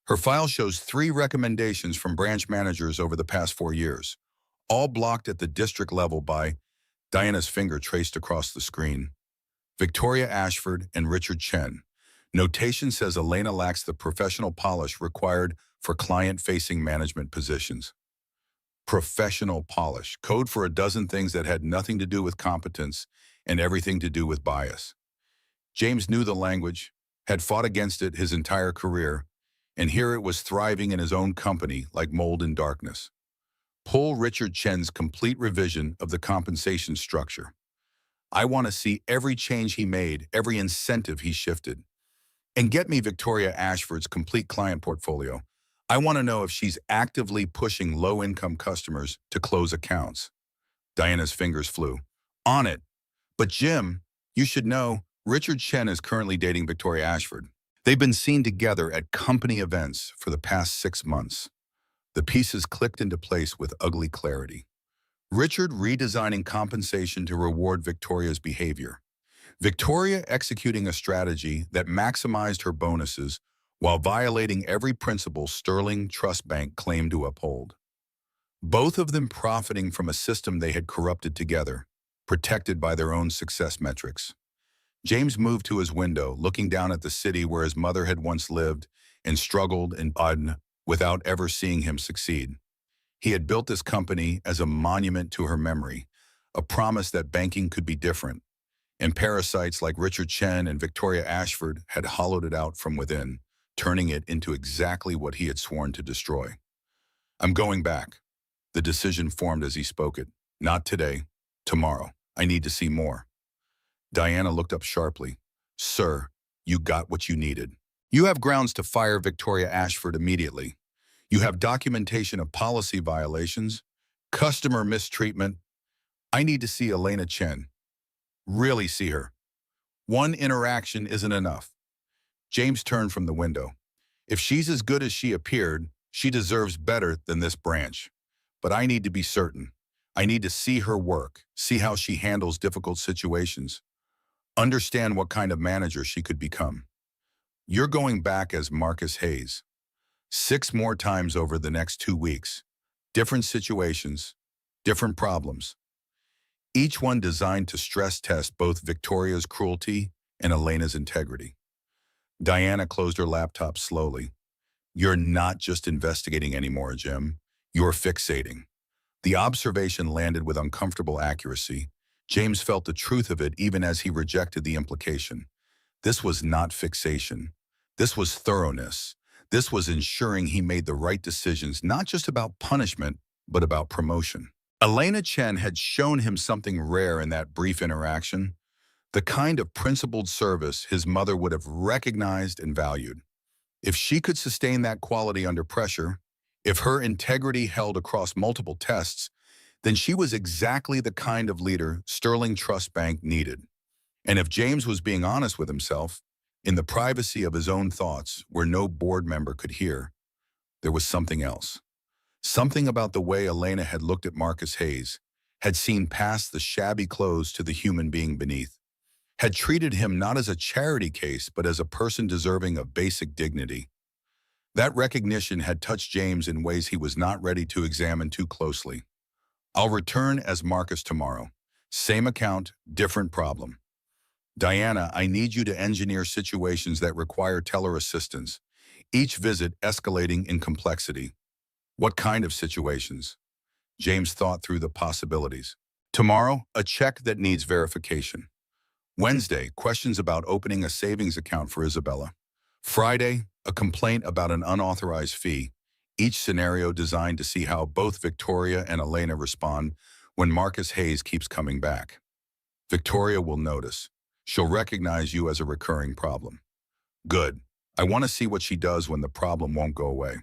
Her file shows 3 recommendations from branch managers over the past 4 years, all blocked at the district level by Diana's finger traced across the screen. Victoria Ashford and Richard Chen. Notation says Elena lacks the professional polish required for client-facing management positions. Professional polish, code for a dozen things that had nothing to do with competence and everything to do with bias. James knew the language, had fought against it his entire career, and here it was thriving in his own company like mold in darkness. Pull Richard Chen's complete revision of the compensation structure. I want to see every change he made, every incentive he shifted. And get me Victoria Ashford's complete client portfolio. I want to know if she's actively pushing low-income customers to close accounts. Diana's fingers flew. On it. But Jim, you should know, Richard Chen is currently dating Victoria Ashford. They've been seen together at company events for the past 6 months. The pieces clicked into place with ugly clarity. Richard redesigning compensation to reward Victoria's behavior. Victoria executing a strategy that maximized her bonuses while violating every principle Sterling Trust Bank claimed to uphold. Both of them profiting from a system they had corrupted together, protected by their own success metrics. James moved to his window, looking down at the city where his mother had once lived and struggled and died without ever seeing him succeed. He had built this company as a monument to her memory, a promise that banking could be different, and parasites like Richard Chen and Victoria Ashford had hollowed it out from within, turning it into exactly what he had sworn to destroy. I'm going back. The decision formed as he spoke it. Not today. Tomorrow. I need to see more. Diana looked up sharply. Sir, you got what you needed. You have grounds to fire Victoria Ashford immediately. You have documentation of policy violations, customer mistreatment. I need to see Elena Chen. Really see her. One interaction isn't enough. James turned from the window. If she's as good as she appeared, she deserves better than this branch. But I need to be certain. I need to see her work, see how she handles difficult situations, understand what kind of manager she could become. You're going back as Marcus Hayes. 6 more times over the next 2 weeks. Different situations, different problems. Each one designed to stress test both Victoria's cruelty and Elena's integrity. Diana closed her laptop slowly. You're not just investigating anymore, Jim. You're fixating. The observation landed with uncomfortable accuracy. James felt the truth of it even as he rejected the implication. This was not fixation. This was thoroughness. This was ensuring he made the right decisions, not just about punishment, but about promotion. Elena Chen had shown him something rare in that brief interaction, the kind of principled service his mother would have recognized and valued. If she could sustain that quality under pressure, if her integrity held across multiple tests, then she was exactly the kind of leader Sterling Trust Bank needed. And if James was being honest with himself, in the privacy of his own thoughts, where no board member could hear, there was something else. Something about the way Elena had looked at Marcus Hayes, had seen past the shabby clothes to the human being beneath, had treated him not as a charity case but as a person deserving of basic dignity. That recognition had touched James in ways he was not ready to examine too closely. I'll return as Marcus tomorrow. Same account, different problem. Diana, I need you to engineer situations that require teller assistance, each visit escalating in complexity. What kind of situations? James thought through the possibilities. Tomorrow, a check that needs verification. Wednesday, questions about opening a savings account for Isabella. Friday, a complaint about an unauthorized fee, each scenario designed to see how both Victoria and Elena respond when Marcus Hayes keeps coming back. Victoria will notice. She'll recognize you as a recurring problem. Good. I want to see what she does when the problem won't go away.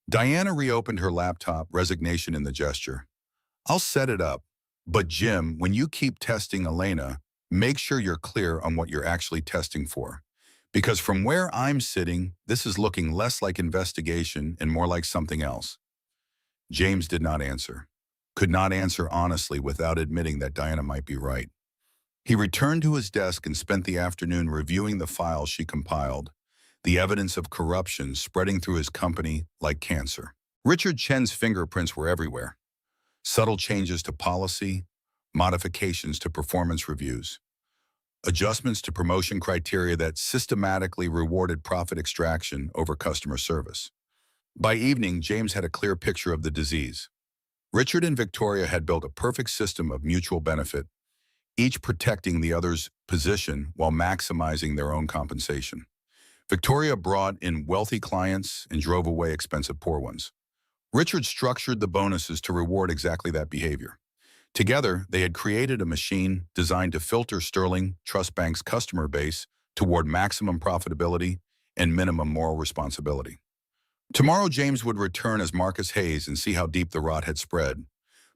Diana reopened her laptop, resignation in the gesture. I'll set it up, but Jim, when you keep testing Elena, make sure you're clear on what you're actually testing for. Because from where I'm sitting, this is looking less like investigation and more like something else. James did not answer. Could not answer honestly without admitting that Diana might be right. He returned to his desk and spent the afternoon reviewing the files she compiled, the evidence of corruption spreading through his company like cancer. Richard Chen's fingerprints were everywhere. Subtle changes to policy, modifications to performance reviews, adjustments to promotion criteria that systematically rewarded profit extraction over customer service. By evening, James had a clear picture of the disease. Richard and Victoria had built a perfect system of mutual benefit, each protecting the other's position while maximizing their own compensation. Victoria brought in wealthy clients and drove away expensive poor ones. Richard structured the bonuses to reward exactly that behavior. Together, they had created a machine designed to filter Sterling Trust Bank's customer base toward maximum profitability and minimum moral responsibility. Tomorrow, James would return as Marcus Hayes and see how deep the rot had spread.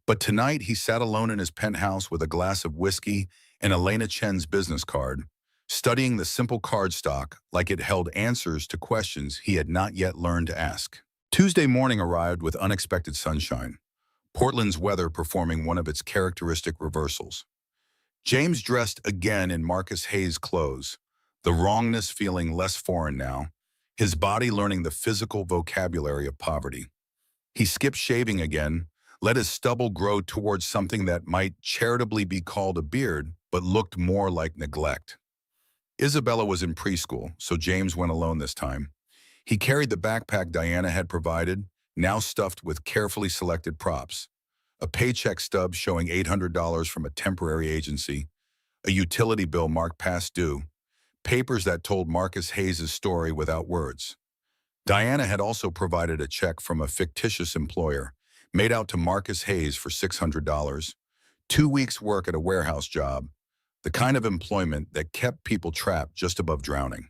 But tonight, he sat alone in his penthouse with a glass of whiskey and Elena Chen's business card, studying the simple card stock like it held answers to questions he had not yet learned to ask. Tuesday morning arrived with unexpected sunshine, Portland's weather performing one of its characteristic reversals. James dressed again in Marcus Hayes' clothes, the wrongness feeling less foreign now, his body learning the physical vocabulary of poverty. He skipped shaving again, let his stubble grow towards something that might charitably be called a beard, but looked more like neglect. Isabella was in preschool, so James went alone this time. He carried the backpack Diana had provided, now stuffed with carefully selected props. A paycheck stub showing $800 from a temporary agency, a utility bill marked past due, papers that told Marcus Hayes' story without words. Diana had also provided a check from a fictitious employer, made out to Marcus Hayes for $600, 2 weeks' work at a warehouse job, the kind of employment that kept people trapped just above drowning.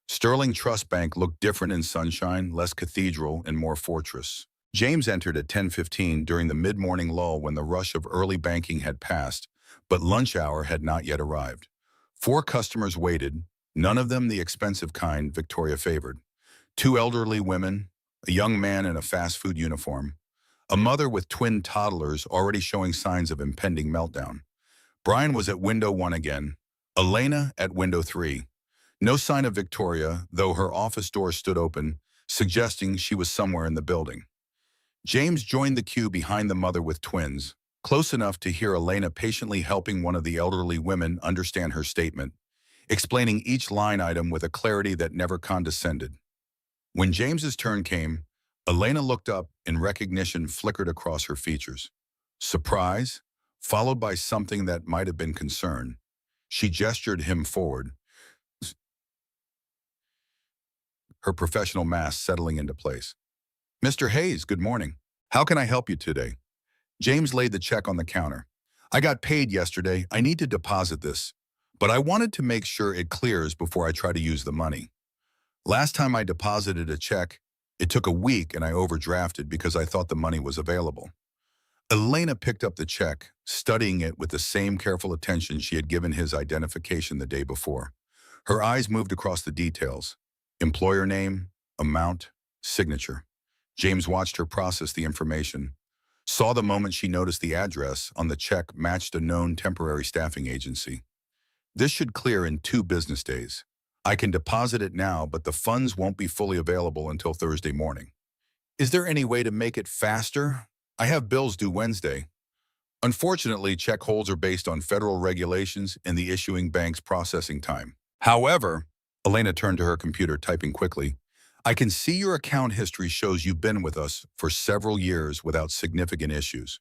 Sterling Trust Bank looked different in sunshine, less cathedral and more fortress. James entered at 10:15 during the mid-morning lull when the rush of early banking had passed, but lunch hour had not yet arrived. 4 customers waited, none of them the expensive kind Victoria favored. 2 elderly women, a young man in a fast food uniform, a mother with twin toddlers already showing signs of impending meltdown. Brian was at window 1 again, Elena at window 3. No sign of Victoria, though her office door stood open, suggesting she was somewhere in the building. James joined the queue behind the mother with twins, close enough to hear Elena patiently helping one of the elderly women understand her statement, explaining each line item with a clarity that never condescended. When James's turn came, Elena looked up and recognition flickered across her features. Surprise, followed by something that might have been concern. She gestured him forward, her professional mask settling into place. Mr. Hayes, good morning. How can I help you today? James laid the check on the counter. I got paid yesterday. I need to deposit this, but I wanted to make sure it clears before I try to use the money. Last time I deposited a check, it took a week and I overdrafted because I thought the money was available. Elena picked up the check, studying it with the same careful attention she had given his identification the day before. Her eyes moved across the details: employer name, amount, signature. James watched her process the information, saw the moment she noticed the address on the check matched a known temporary staffing agency. This should clear in 2 business days. I can deposit it now, but the funds won't be fully available until Thursday morning. Is there any way to make it faster? I have bills due Wednesday. Unfortunately, check holds are based on federal regulations and the issuing bank's processing time. However, Elena turned to her computer, typing quickly, I can see your account history shows you've been with us for several years without significant issues.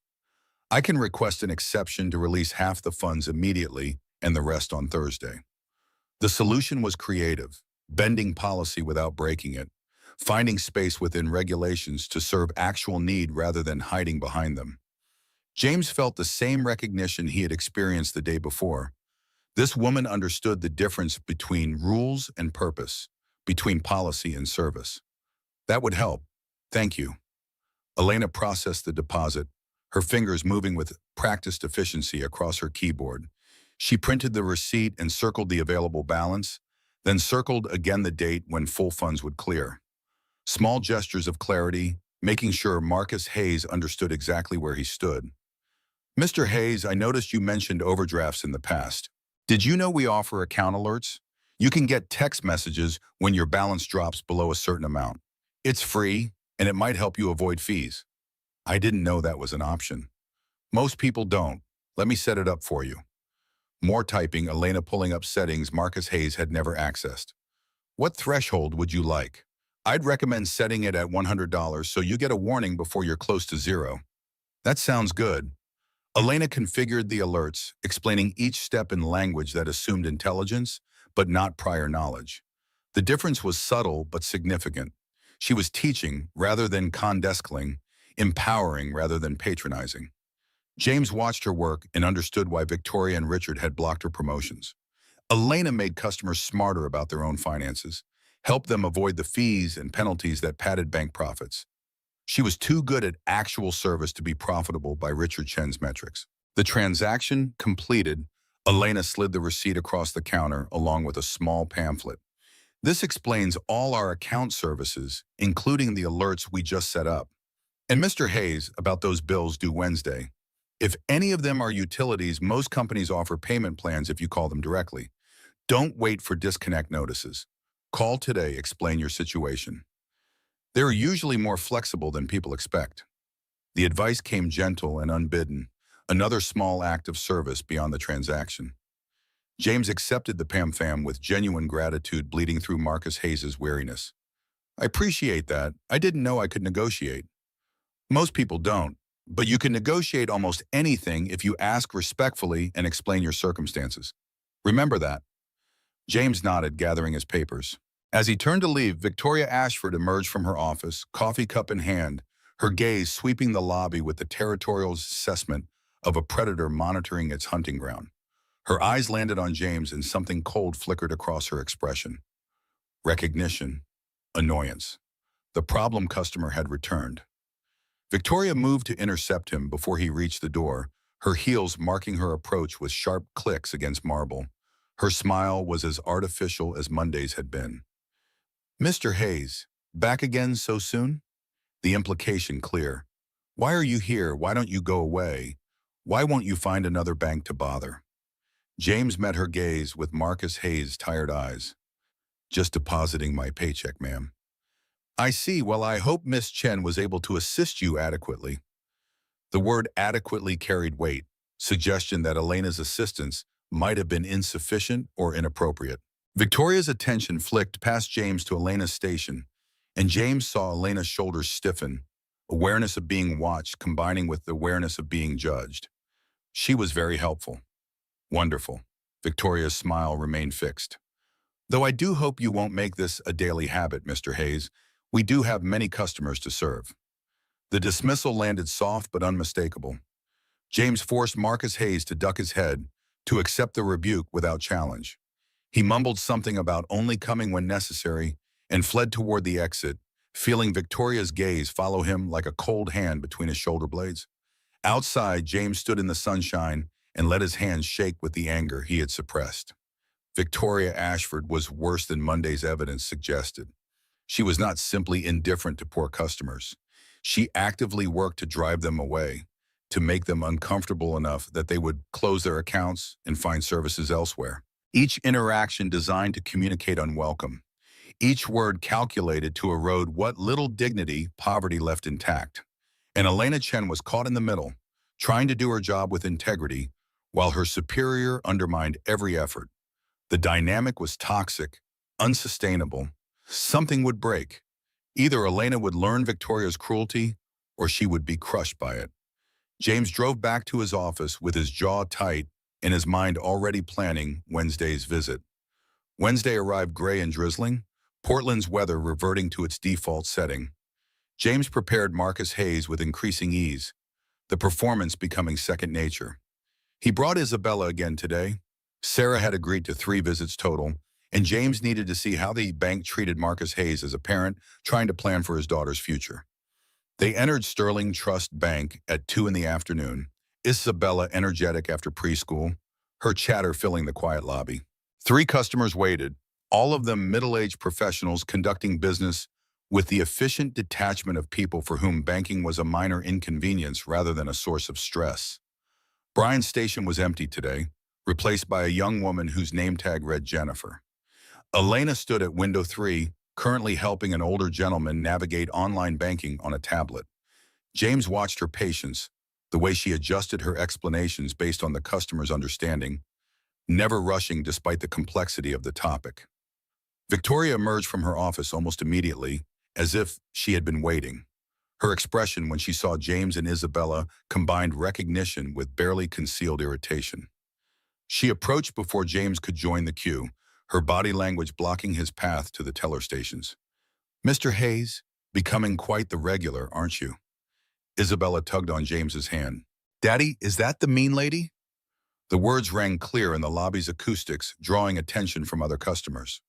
I can request an exception to release half the funds immediately and the rest on Thursday. The solution was creative, bending policy without breaking it, finding space within regulations to serve actual need rather than hiding behind them. James felt the same recognition he had experienced the day before. This woman understood the difference between rules and purpose, between policy and service. That would help. Thank you. Elena processed the deposit, her fingers moving with practiced efficiency across her keyboard. She printed the receipt and circled the available balance, then circled again the date when full funds would clear. Small gestures of clarity, making sure Marcus Hayes understood exactly where he stood. Mr. Hayes, I noticed you mentioned overdrafts in the past. Did you know we offer account alerts? You can get text messages when your balance drops below a certain amount. It's free, and it might help you avoid fees. I didn't know that was an option. Most people don't. Let me set it up for you. More typing, Elena pulling up settings Marcus Hayes had never accessed. What threshold would you like? I'd recommend setting it at $100 so you get a warning before you're close to zero. That sounds good. Elena configured the alerts, explaining each step in language that assumed intelligence, but not prior knowledge. The difference was subtle but significant. She was teaching rather than condescending, empowering rather than patronizing. James watched her work and understood why Victoria and Richard had blocked her promotions. Elena made customers smarter about their own finances, helped them avoid the fees and penalties that padded bank profits. She was too good at actual service to be profitable by Richard Chen's metrics. The transaction completed, Elena slid the receipt across the counter along with a small pamphlet. This explains all our account services, including the alerts we just set up. And Mr. Hayes, about those bills due Wednesday. If any of them are utilities, most companies offer payment plans if you call them directly. Don't wait for disconnect notices. Call today, explain your situation. They're usually more flexible than people expect. The advice came gentle and unbidden, another small act of service beyond the transaction. James accepted the PAM-FAM with genuine gratitude bleeding through Marcus Hayes' weariness. I appreciate that. I didn't know I could negotiate. Most people don't, but you can negotiate almost anything if you ask respectfully and explain your circumstances. Remember that. James nodded, gathering his papers. As he turned to leave, Victoria Ashford emerged from her office, coffee cup in hand, her gaze sweeping the lobby with the territorial assessment of a predator monitoring its hunting ground. Her eyes landed on James and something cold flickered across her expression. Recognition. Annoyance. The problem customer had returned. Victoria moved to intercept him before he reached the door, her heels marking her approach with sharp clicks against marble. Her smile was as artificial as Monday's had been. Mr. Hayes, back again so soon? The implication clear. Why are you here? Why don't you go away? Why won't you find another bank to bother? James met her gaze with Marcus Hayes' tired eyes. Just depositing my paycheck, ma'am. I see. Well, I hope Miss Chen was able to assist you adequately. The word adequately carried weight, suggestion that Elena's assistance might have been insufficient or inappropriate. Victoria's attention flicked past James to Elena's station, and James saw Elena's shoulders stiffen, awareness of being watched combining with the awareness of being judged. She was very helpful. Wonderful. Victoria's smile remained fixed. Though I do hope you won't make this a daily habit, Mr. Hayes. We do have many customers to serve. The dismissal landed soft but unmistakable. James forced Marcus Hayes to duck his head, to accept the rebuke without challenge. He mumbled something about only coming when necessary and fled toward the exit, feeling Victoria's gaze follow him like a cold hand between his shoulder blades. Outside, James stood in the sunshine and let his hands shake with the anger he had suppressed. Victoria Ashford was worse than Monday's evidence suggested. She was not simply indifferent to poor customers. She actively worked to drive them away, to make them uncomfortable enough that they would close their accounts and find services elsewhere. Each interaction designed to communicate unwelcome. Each word calculated to erode what little dignity poverty left intact. And Elena Chen was caught in the middle, trying to do her job with integrity, while her superior undermined every effort. The dynamic was toxic, unsustainable. Something would break. Either Elena would learn Victoria's cruelty, or she would be crushed by it. James drove back to his office with his jaw tight and his mind already planning Wednesday's visit. Wednesday arrived gray and drizzling, Portland's weather reverting to its default setting. James prepared Marcus Hayes with increasing ease, the performance becoming second nature. He brought Isabella again today. Sarah had agreed to 3 visits total, and James needed to see how the bank treated Marcus Hayes as a parent trying to plan for his daughter's future. They entered Sterling Trust Bank at 2 in the afternoon, Isabella energetic after preschool, her chatter filling the quiet lobby. 3 customers waited, all of them middle-aged professionals conducting business with the efficient detachment of people for whom banking was a minor inconvenience rather than a source of stress. Brian's station was empty today, replaced by a young woman whose name tag read Jennifer. Elena stood at window 3, currently helping an older gentleman navigate online banking on a tablet. James watched her patience, the way she adjusted her explanations based on the customer's understanding, never rushing despite the complexity of the topic. Victoria emerged from her office almost immediately, as if she had been waiting. Her expression when she saw James and Isabella combined recognition with barely concealed irritation. She approached before James could join the queue, her body language blocking his path to the teller stations. "Mr. Hayes, becoming quite the regular, aren't you?" Isabella tugged on James's hand. "Daddy, is that the mean lady?" The words rang clear in the lobby's acoustics, drawing attention from other customers.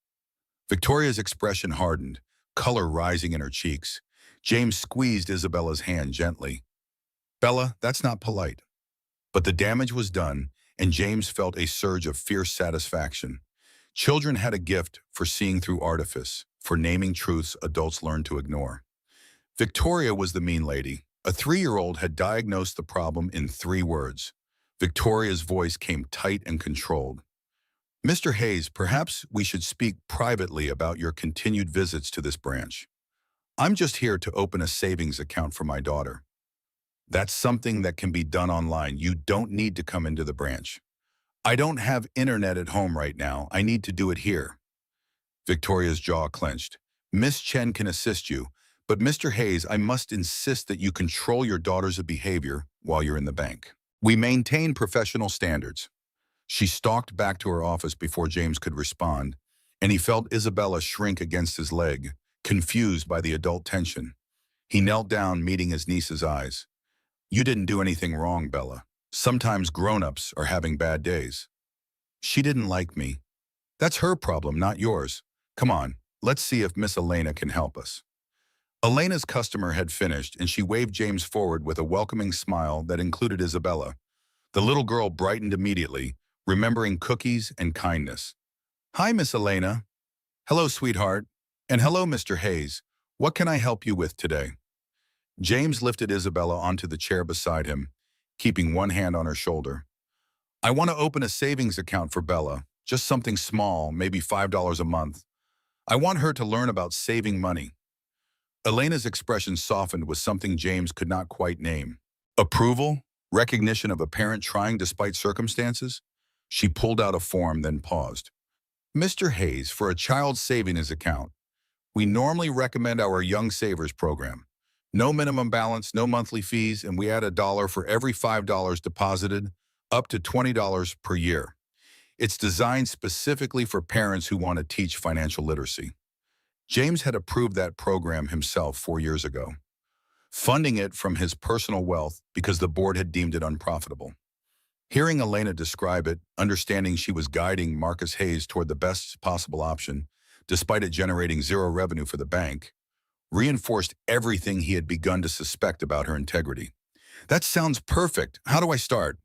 Victoria's expression hardened, color rising in her cheeks. James squeezed Isabella's hand gently. "Bella, that's not polite." But the damage was done, and James felt a surge of fierce satisfaction. Children had a gift for seeing through artifice, for naming truths adults learned to ignore. Victoria was the mean lady. A 3-year-old had diagnosed the problem in 3 words. Victoria's voice came tight and controlled. "Mr. Hayes, perhaps we should speak privately about your continued visits to this branch. I'm just here to open a savings account for my daughter. That's something that can be done online. You don't need to come into the branch." "I don't have internet at home right now. I need to do it here." Victoria's jaw clenched. "Miss Chen can assist you, but Mr. Hayes, I must insist that you control your daughter's behavior while you're in the bank. We maintain professional standards." She stalked back to her office before James could respond, and he felt Isabella shrink against his leg, confused by the adult tension. He knelt down, meeting his niece's eyes. "You didn't do anything wrong, Bella. Sometimes grown-ups are having bad days." "She didn't like me." "That's her problem, not yours. Come on, let's see if Miss Elena can help us." Elena's customer had finished, and she waved James forward with a welcoming smile that included Isabella. The little girl brightened immediately, remembering cookies and kindness. "Hi, Miss Elena." "Hello, sweetheart." "And hello, Mr. Hayes. What can I help you with today?" James lifted Isabella onto the chair beside him, keeping one hand on her shoulder. "I want to open a savings account for Bella, just something small, maybe $5 a month. I want her to learn about saving money." Elena's expression softened with something James could not quite name. Approval? Recognition of a parent trying despite circumstances? She pulled out a form, then paused. "Mr. Hayes, for a child's savings account, we normally recommend our Young Savers program. No minimum balance, no monthly fees, and we add $1 for every $5 deposited, up to $20 per year. It's designed specifically for parents who want to teach financial literacy." James had approved that program himself 4 years ago, funding it from his personal wealth because the board had deemed it unprofitable. Hearing Elena describe it, understanding she was guiding Marcus Hayes toward the best possible option, despite it generating 0 revenue for the bank, reinforced everything he had begun to suspect about her integrity. "That sounds perfect. How do I start?"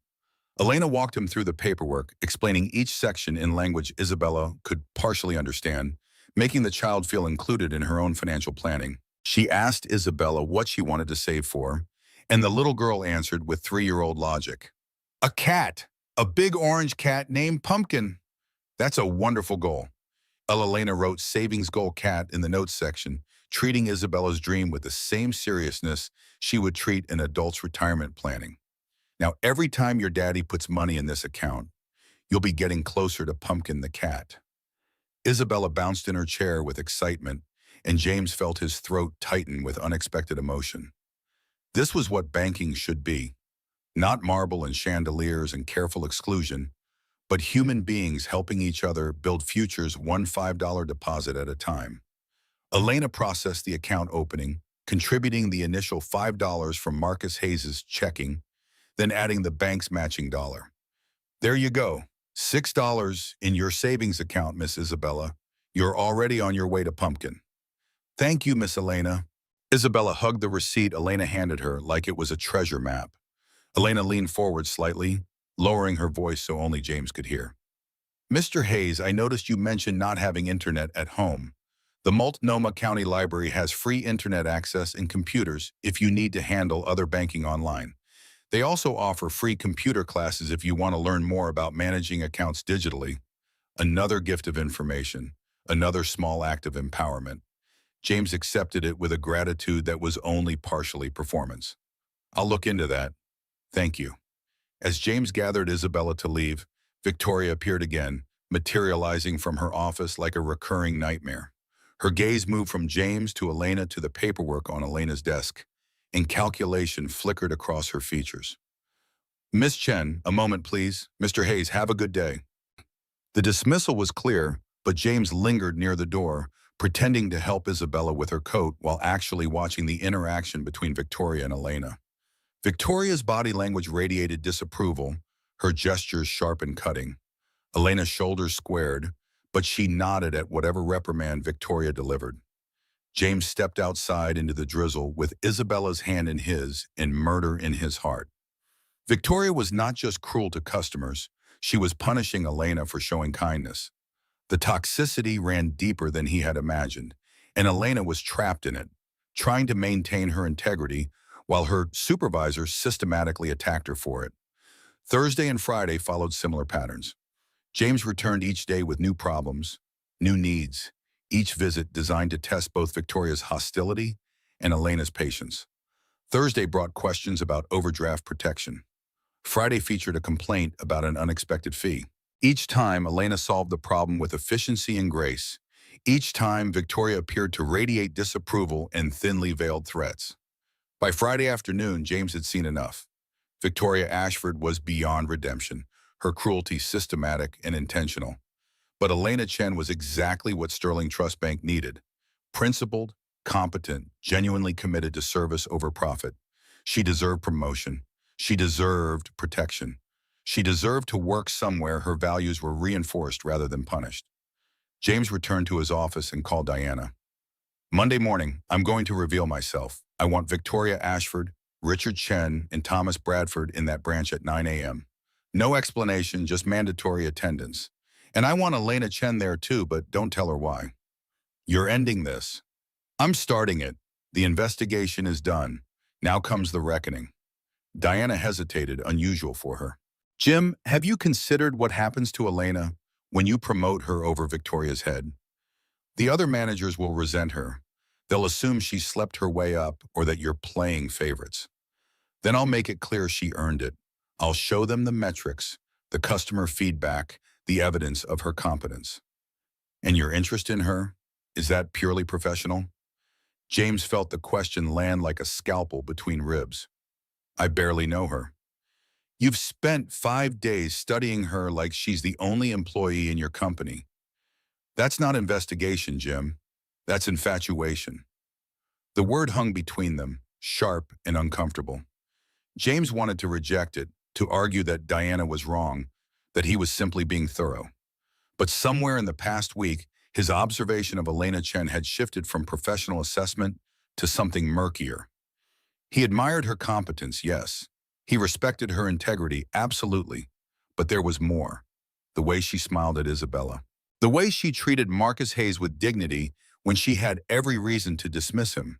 Elena walked him through the paperwork, explaining each section in language Isabella could partially understand, making the child feel included in her own financial planning. She asked Isabella what she wanted to save for, and the little girl answered with 3-year-old logic. A cat! A big orange cat named Pumpkin. That's a wonderful goal. Elena wrote savings goal cat in the notes section, treating Isabella's dream with the same seriousness she would treat an adult's retirement planning. Now, every time your daddy puts money in this account, you'll be getting closer to Pumpkin the cat. Isabella bounced in her chair with excitement, and James felt his throat tighten with unexpected emotion. This was what banking should be. Not marble and chandeliers and careful exclusion, but human beings helping each other build futures one $5 deposit at a time. Elena processed the account opening, contributing the initial $5 from Marcus Hayes's checking, then adding the bank's matching dollar. There you go, $6 in your savings account, Miss Isabella. You're already on your way to Pumpkin. Thank you, Miss Elena. Isabella hugged the receipt Elena handed her like it was a treasure map. Elena leaned forward slightly, lowering her voice so only James could hear. Mr. Hayes, I noticed you mentioned not having internet at home. The Multnomah County Library has free internet access and computers if you need to handle other banking online. They also offer free computer classes if you want to learn more about managing accounts digitally. Another gift of information, another small act of empowerment. James accepted it with a gratitude that was only partially performance. I'll look into that. Thank you. As James gathered Isabella to leave, Victoria appeared again, materializing from her office like a recurring nightmare. Her gaze moved from James to Elena to the paperwork on Elena's desk, and calculation flickered across her features. Miss Chen, a moment please. Mr. Hayes, have a good day. The dismissal was clear, but James lingered near the door, pretending to help Isabella with her coat while actually watching the interaction between Victoria and Elena. Victoria's body language radiated disapproval, her gestures sharp and cutting. Elena's shoulders squared, but she nodded at whatever reprimand Victoria delivered. James stepped outside into the drizzle with Isabella's hand in his and murder in his heart. Victoria was not just cruel to customers, she was punishing Elena for showing kindness. The toxicity ran deeper than he had imagined, and Elena was trapped in it, trying to maintain her integrity while her supervisor systematically attacked her for it. Thursday and Friday followed similar patterns. James returned each day with new problems, new needs, each visit designed to test both Victoria's hostility and Elena's patience. Thursday brought questions about overdraft protection. Friday featured a complaint about an unexpected fee. Each time, Elena solved the problem with efficiency and grace. Each time, Victoria appeared to radiate disapproval and thinly veiled threats. By Friday afternoon, James had seen enough. Victoria Ashford was beyond redemption, her cruelty systematic and intentional. But Elena Chen was exactly what Sterling Trust Bank needed. Principled, competent, genuinely committed to service over profit. She deserved promotion. She deserved protection. She deserved to work somewhere her values were reinforced rather than punished. James returned to his office and called Diana. Monday morning, I'm going to reveal myself. I want Victoria Ashford, Richard Chen, and Thomas Bradford in that branch at 9 a.m. No explanation, just mandatory attendance. And I want Elena Chen there too, but don't tell her why. You're ending this. I'm starting it. The investigation is done. Now comes the reckoning. Diana hesitated, unusual for her. Jim, have you considered what happens to Elena when you promote her over Victoria's head? The other managers will resent her. They'll assume she slept her way up or that you're playing favorites. Then I'll make it clear she earned it. I'll show them the metrics, the customer feedback, the evidence of her competence. And your interest in her, is that purely professional? James felt the question land like a scalpel between ribs. I barely know her. You've spent 5 days studying her like she's the only employee in your company. That's not investigation, Jim. That's infatuation. The word hung between them, sharp and uncomfortable. James wanted to reject it, to argue that Diana was wrong, that he was simply being thorough. But somewhere in the past week, his observation of Elena Chen had shifted from professional assessment to something murkier. He admired her competence, yes. He respected her integrity, absolutely. But there was more. The way she smiled at Isabella. The way she treated Marcus Hayes with dignity when she had every reason to dismiss him.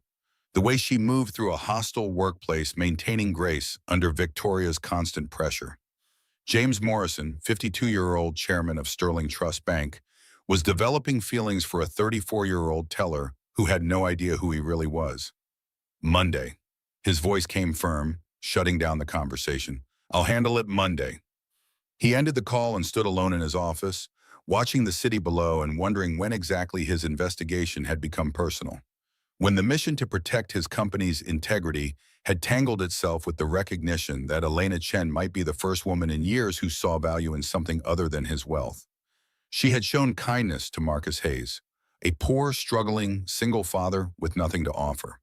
The way she moved through a hostile workplace, maintaining grace under Victoria's constant pressure. James Morrison, 52-year-old chairman of Sterling Trust Bank, was developing feelings for a 34-year-old teller who had no idea who he really was. Monday. His voice came firm, shutting down the conversation. "I'll handle it Monday." He ended the call and stood alone in his office, watching the city below and wondering when exactly his investigation had become personal. When the mission to protect his company's integrity had tangled itself with the recognition that Elena Chen might be the first woman in years who saw value in something other than his wealth. She had shown kindness to Marcus Hayes, a poor, struggling, single father with nothing to offer.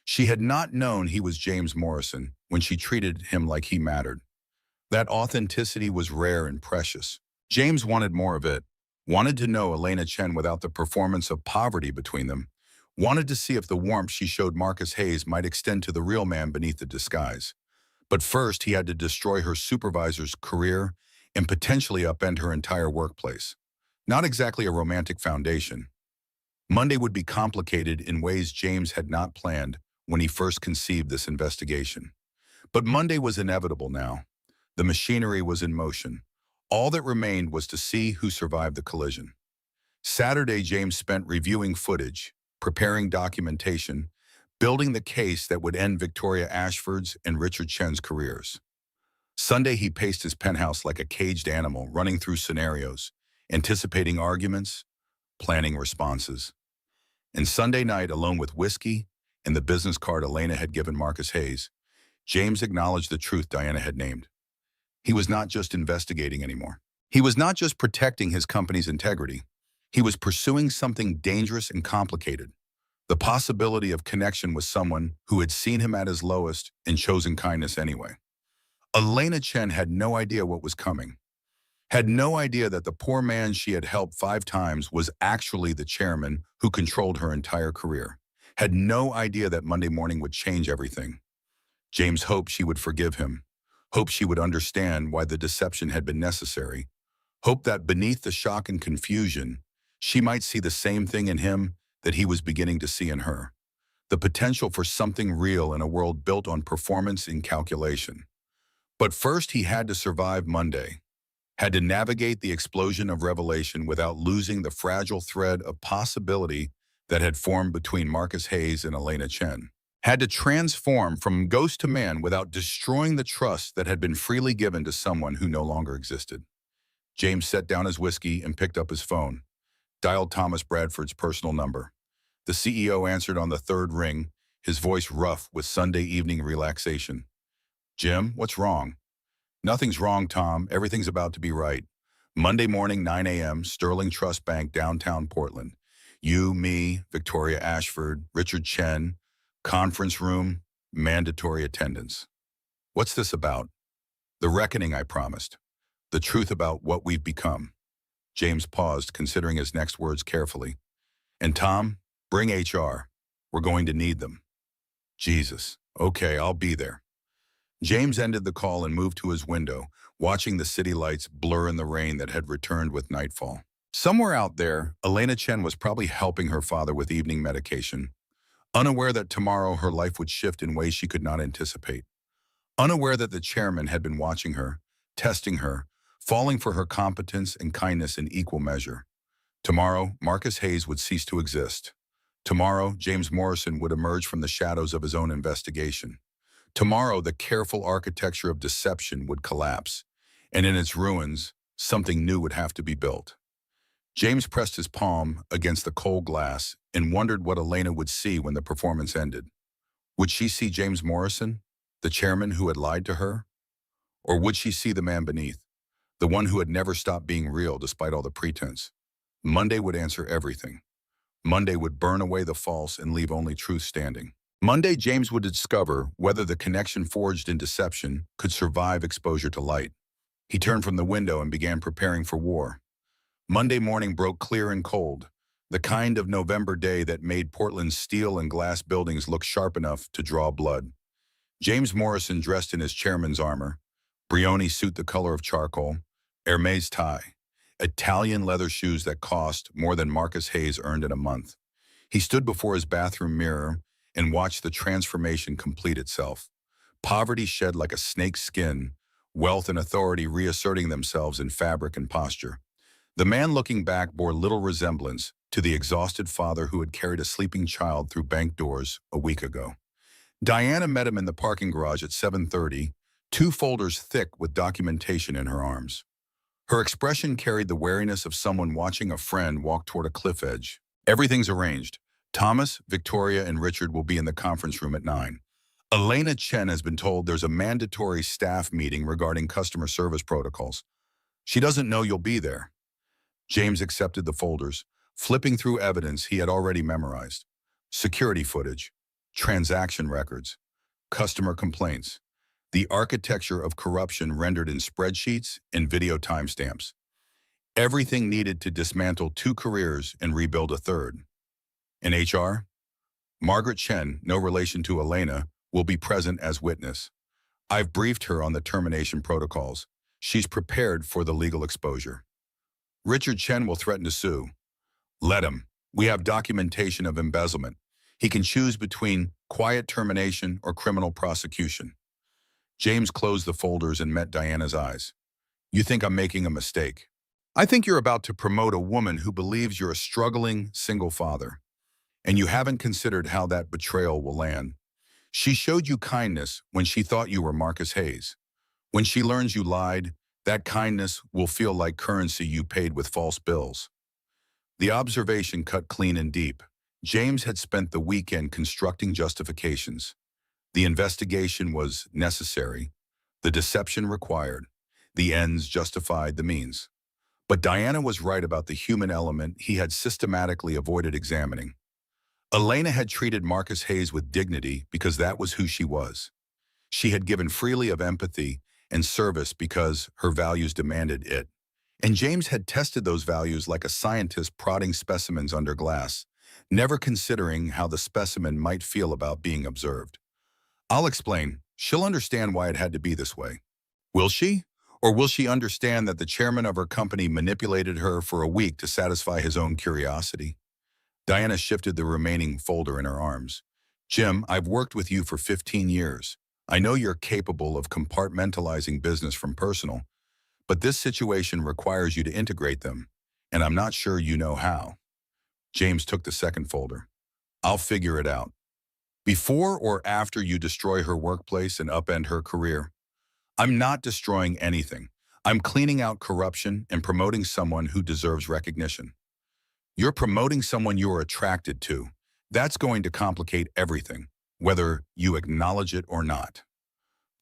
She had not known he was James Morrison when she treated him like he mattered. That authenticity was rare and precious. James wanted more of it, wanted to know Elena Chen without the performance of poverty between them, wanted to see if the warmth she showed Marcus Hayes might extend to the real man beneath the disguise. But first, he had to destroy her supervisor's career and potentially upend her entire workplace. Not exactly a romantic foundation. Monday would be complicated in ways James had not planned when he first conceived this investigation. But Monday was inevitable now. The machinery was in motion. All that remained was to see who survived the collision. Saturday, James spent reviewing footage, preparing documentation, building the case that would end Victoria Ashford's and Richard Chen's careers. Sunday, he paced his penthouse like a caged animal, running through scenarios, anticipating arguments, planning responses. And Sunday night, alone with whiskey and the business card Elena had given Marcus Hayes, James acknowledged the truth Diana had named. He was not just investigating anymore. He was not just protecting his company's integrity. He was pursuing something dangerous and complicated. The possibility of connection with someone who had seen him at his lowest and chosen kindness anyway. Elena Chen had no idea what was coming. Had no idea that the poor man she had helped 5 times was actually the chairman who controlled her entire career. Had no idea that Monday morning would change everything. James hoped she would forgive him. Hoped she would understand why the deception had been necessary. Hoped that beneath the shock and confusion, she might see the same thing in him that he was beginning to see in her. The potential for something real in a world built on performance and calculation. But first he had to survive Monday. Had to navigate the explosion of revelation without losing the fragile thread of possibility that had formed between Marcus Hayes and Elena Chen. Had to transform from ghost to man without destroying the trust that had been freely given to someone who no longer existed. James set down his whiskey and picked up his phone, dialed Thomas Bradford's personal number. The CEO answered on the 3rd ring, his voice rough with Sunday evening relaxation. "Jim, what's wrong?" "Nothing's wrong, Tom. Everything's about to be right. Monday morning, 9 a.m., Sterling Trust Bank, downtown Portland. You, me, Victoria Ashford, Richard Chen, conference room, mandatory attendance." "What's this about?" "The reckoning I promised. The truth about what we've become." James paused, considering his next words carefully. "And Tom, bring HR. We're going to need them." "Jesus. Okay, I'll be there." James ended the call and moved to his window, watching the city lights blur in the rain that had returned with nightfall. Somewhere out there, Elena Chen was probably helping her father with evening medication, unaware that tomorrow her life would shift in ways she could not anticipate. Unaware that the chairman had been watching her, testing her, falling for her competence and kindness in equal measure. Tomorrow, Marcus Hayes would cease to exist. Tomorrow, James Morrison would emerge from the shadows of his own investigation. Tomorrow, the careful architecture of deception would collapse, and in its ruins, something new would have to be built. James pressed his palm against the cold glass and wondered what Elena would see when the performance ended. Would she see James Morrison, the chairman who had lied to her? Or would she see the man beneath, the one who had never stopped being real despite all the pretense? Monday would answer everything. Monday would burn away the false and leave only truth standing. Monday, James would discover whether the connection forged in deception could survive exposure to light. He turned from the window and began preparing for war. Monday morning broke clear and cold, the kind of November day that made Portland's steel and glass buildings look sharp enough to draw blood. James Morrison dressed in his chairman's armor, Brioni suit the color of charcoal, Hermes tie, Italian leather shoes that cost more than Marcus Hayes earned in a month. He stood before his bathroom mirror and watched the transformation complete itself. Poverty shed like a snake's skin, wealth and authority reasserting themselves in fabric and posture. The man looking back bore little resemblance to the exhausted father who had carried a sleeping child through bank doors a week ago. Diana met him in the parking garage at 7:30, two folders thick with documentation in her arms. Her expression carried the wariness of someone watching a friend walk toward a cliff edge. Everything's arranged. Thomas, Victoria, and Richard will be in the conference room at 9. Elena Chen has been told there's a mandatory staff meeting regarding customer service protocols. She doesn't know you'll be there. James accepted the folders, flipping through evidence he had already memorized. Security footage, transaction records, customer complaints, the architecture of corruption rendered in spreadsheets and video timestamps. Everything needed to dismantle two careers and rebuild a third. In HR, Margaret Chen, no relation to Elena, will be present as witness. I've briefed her on the termination protocols. She's prepared for the legal exposure. Richard Chen will threaten to sue. Let him. We have documentation of embezzlement. He can choose between quiet termination or criminal prosecution. James closed the folders and met Diana's eyes. You think I'm making a mistake? I think you're about to promote a woman who believes you're a struggling single father, and you haven't considered how that betrayal will land. She showed you kindness when she thought you were Marcus Hayes. When she learns you lied, that kindness will feel like currency you paid with false bills. The observation cut clean and deep. James had spent the weekend constructing justifications. The investigation was necessary, the deception required, the ends justified the means. But Diana was right about the human element he had systematically avoided examining. Elena had treated Marcus Hayes with dignity because that was who she was. She had given freely of empathy and service because her values demanded it. And James had tested those values like a scientist prodding specimens under glass, never considering how the specimen might feel about being observed. I'll explain. She'll understand why it had to be this way. Will she? Or will she understand that the chairman of her company manipulated her for a week to satisfy his own curiosity? Diana shifted the remaining folder in her arms. Jim, I've worked with you for 15 years. I know you're capable of compartmentalizing business from personal, but this situation requires you to integrate them, and I'm not sure you know how. James took the second folder. I'll figure it out. Before or after you destroy her workplace and upend her career? I'm not destroying anything. I'm cleaning out corruption and promoting someone who deserves recognition. You're promoting someone you're attracted to. That's going to complicate everything, whether you acknowledge it or not.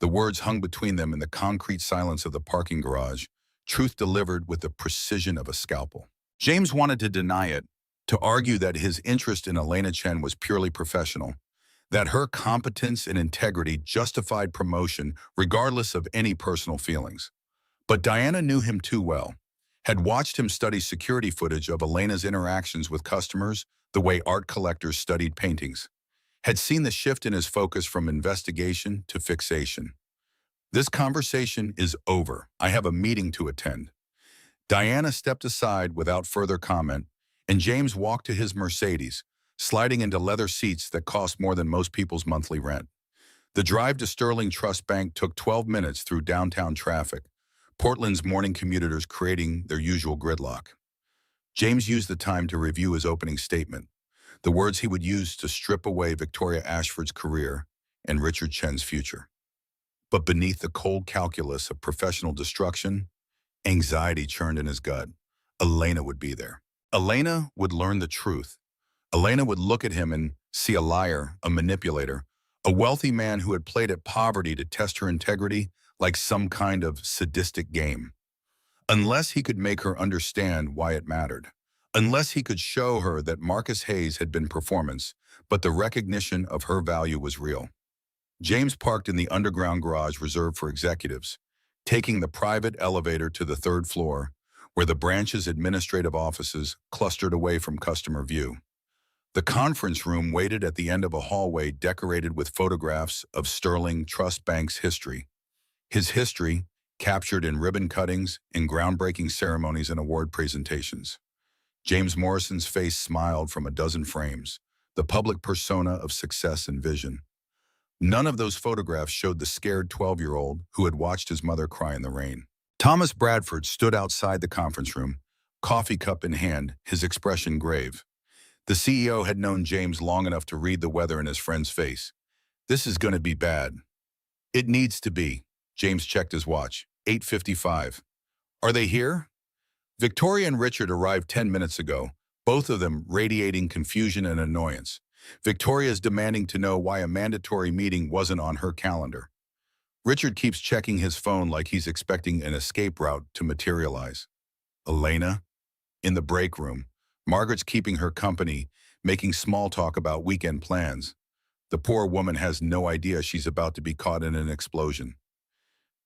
The words hung between them in the concrete silence of the parking garage, truth delivered with the precision of a scalpel. James wanted to deny it, to argue that his interest in Elena Chen was purely professional, that her competence and integrity justified promotion regardless of any personal feelings. But Diana knew him too well, had watched him study security footage of Elena's interactions with customers the way art collectors studied paintings, had seen the shift in his focus from investigation to fixation. This conversation is over. I have a meeting to attend. Diana stepped aside without further comment, and James walked to his Mercedes, sliding into leather seats that cost more than most people's monthly rent. The drive to Sterling Trust Bank took 12 minutes through downtown traffic, Portland's morning commuters creating their usual gridlock. James used the time to review his opening statement, the words he would use to strip away Victoria Ashford's career and Richard Chen's future. But beneath the cold calculus of professional destruction, anxiety churned in his gut. Elena would be there. Elena would learn the truth. Elena would look at him and see a liar, a manipulator, a wealthy man who had played at poverty to test her integrity like some kind of sadistic game. Unless he could make her understand why it mattered. Unless he could show her that Marcus Hayes had been performance, but the recognition of her value was real. James parked in the underground garage reserved for executives, taking the private elevator to the third floor, where the branch's administrative offices clustered away from customer view. The conference room waited at the end of a hallway decorated with photographs of Sterling Trust Bank's history. His history, captured in ribbon cuttings, in groundbreaking ceremonies and award presentations. James Morrison's face smiled from a dozen frames, the public persona of success and vision. None of those photographs showed the scared 12-year-old who had watched his mother cry in the rain. Thomas Bradford stood outside the conference room, coffee cup in hand, his expression grave. The CEO had known James long enough to read the weather in his friend's face. This is going to be bad. It needs to be. James checked his watch. 8:55. Are they here? Victoria and Richard arrived 10 minutes ago, both of them radiating confusion and annoyance. Victoria is demanding to know why a mandatory meeting wasn't on her calendar. Richard keeps checking his phone like he's expecting an escape route to materialize. Elena? In the break room, Margaret's keeping her company, making small talk about weekend plans. The poor woman has no idea she's about to be caught in an explosion.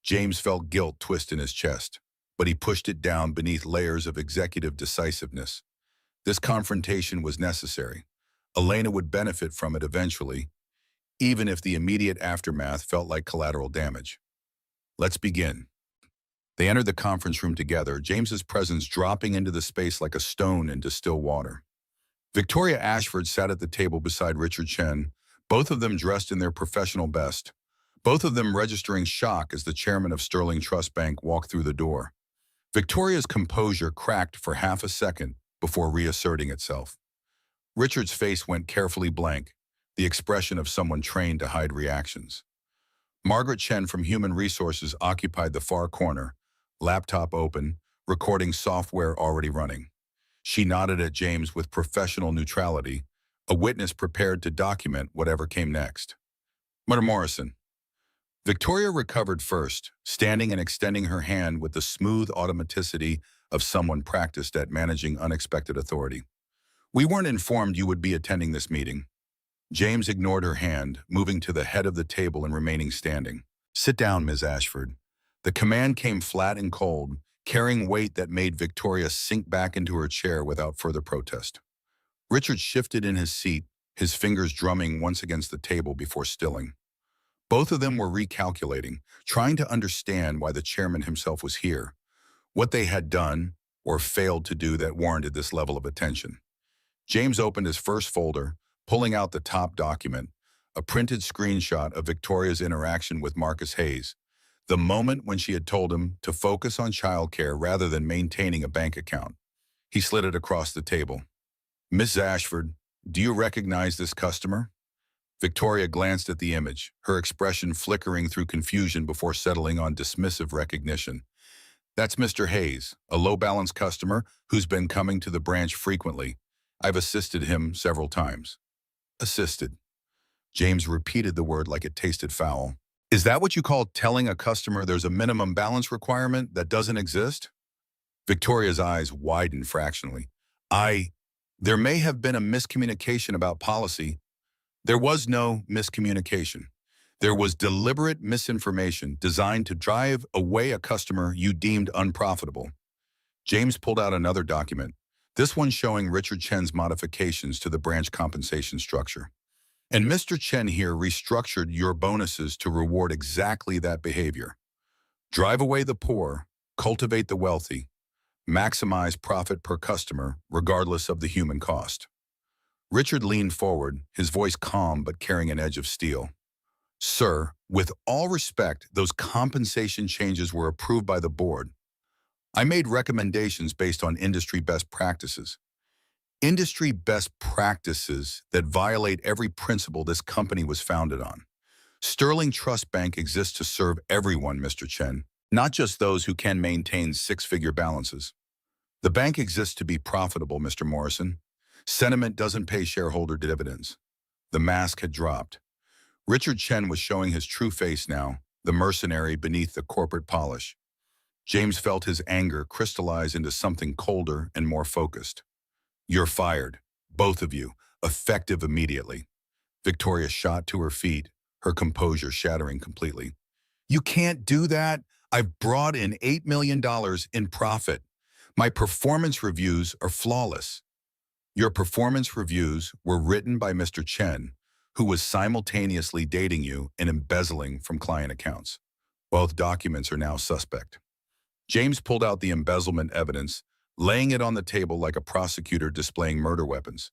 James felt guilt twist in his chest, but he pushed it down beneath layers of executive decisiveness. This confrontation was necessary. Elena would benefit from it eventually, even if the immediate aftermath felt like collateral damage. Let's begin. They entered the conference room together, James's presence dropping into the space like a stone into still water. Victoria Ashford sat at the table beside Richard Chen, both of them dressed in their professional best, both of them registering shock as the chairman of Sterling Trust Bank walked through the door. Victoria's composure cracked for half a second before reasserting itself. Richard's face went carefully blank, the expression of someone trained to hide reactions. Margaret Chen from Human Resources occupied the far corner, laptop open, recording software already running. She nodded at James with professional neutrality, a witness prepared to document whatever came next. Mr. Morrison. Victoria recovered first, standing and extending her hand with the smooth automaticity of someone practiced at managing unexpected authority. We weren't informed you would be attending this meeting. James ignored her hand, moving to the head of the table and remaining standing. Sit down, Ms. Ashford. The command came flat and cold, carrying weight that made Victoria sink back into her chair without further protest. Richard shifted in his seat, his fingers drumming once against the table before stilling. Both of them were recalculating, trying to understand why the chairman himself was here, what they had done or failed to do that warranted this level of attention. James opened his first folder, pulling out the top document, a printed screenshot of Victoria's interaction with Marcus Hayes, the moment when she had told him to focus on childcare rather than maintaining a bank account. He slid it across the table. Miss Ashford, do you recognize this customer? Victoria glanced at the image, her expression flickering through confusion before settling on dismissive recognition. That's Mr. Hayes, a low-balance customer who's been coming to the branch frequently. I've assisted him several times. Assisted. James repeated the word like it tasted foul. Is that what you call telling a customer there's a minimum balance requirement that doesn't exist? Victoria's eyes widened fractionally. There may have been a miscommunication about policy. There was no miscommunication. There was deliberate misinformation designed to drive away a customer you deemed unprofitable. James pulled out another document, this one showing Richard Chen's modifications to the branch compensation structure. And Mr. Chen here restructured your bonuses to reward exactly that behavior. Drive away the poor, cultivate the wealthy, maximize profit per customer regardless of the human cost. Richard leaned forward, his voice calm but carrying an edge of steel. Sir, with all respect, those compensation changes were approved by the board. I made recommendations based on industry best practices. Industry best practices that violate every principle this company was founded on. Sterling Trust Bank exists to serve everyone, Mr. Chen, not just those who can maintain six-figure balances. The bank exists to be profitable, Mr. Morrison. Sentiment doesn't pay shareholder dividends. The mask had dropped. Richard Chen was showing his true face now, the mercenary beneath the corporate polish. James felt his anger crystallize into something colder and more focused. You're fired, both of you, effective immediately. Victoria shot to her feet, her composure shattering completely. You can't do that. I've brought in $8 million in profit. My performance reviews are flawless. Your performance reviews were written by Mr. Chen, who was simultaneously dating you and embezzling from client accounts. Both documents are now suspect. James pulled out the embezzlement evidence, laying it on the table like a prosecutor displaying murder weapons.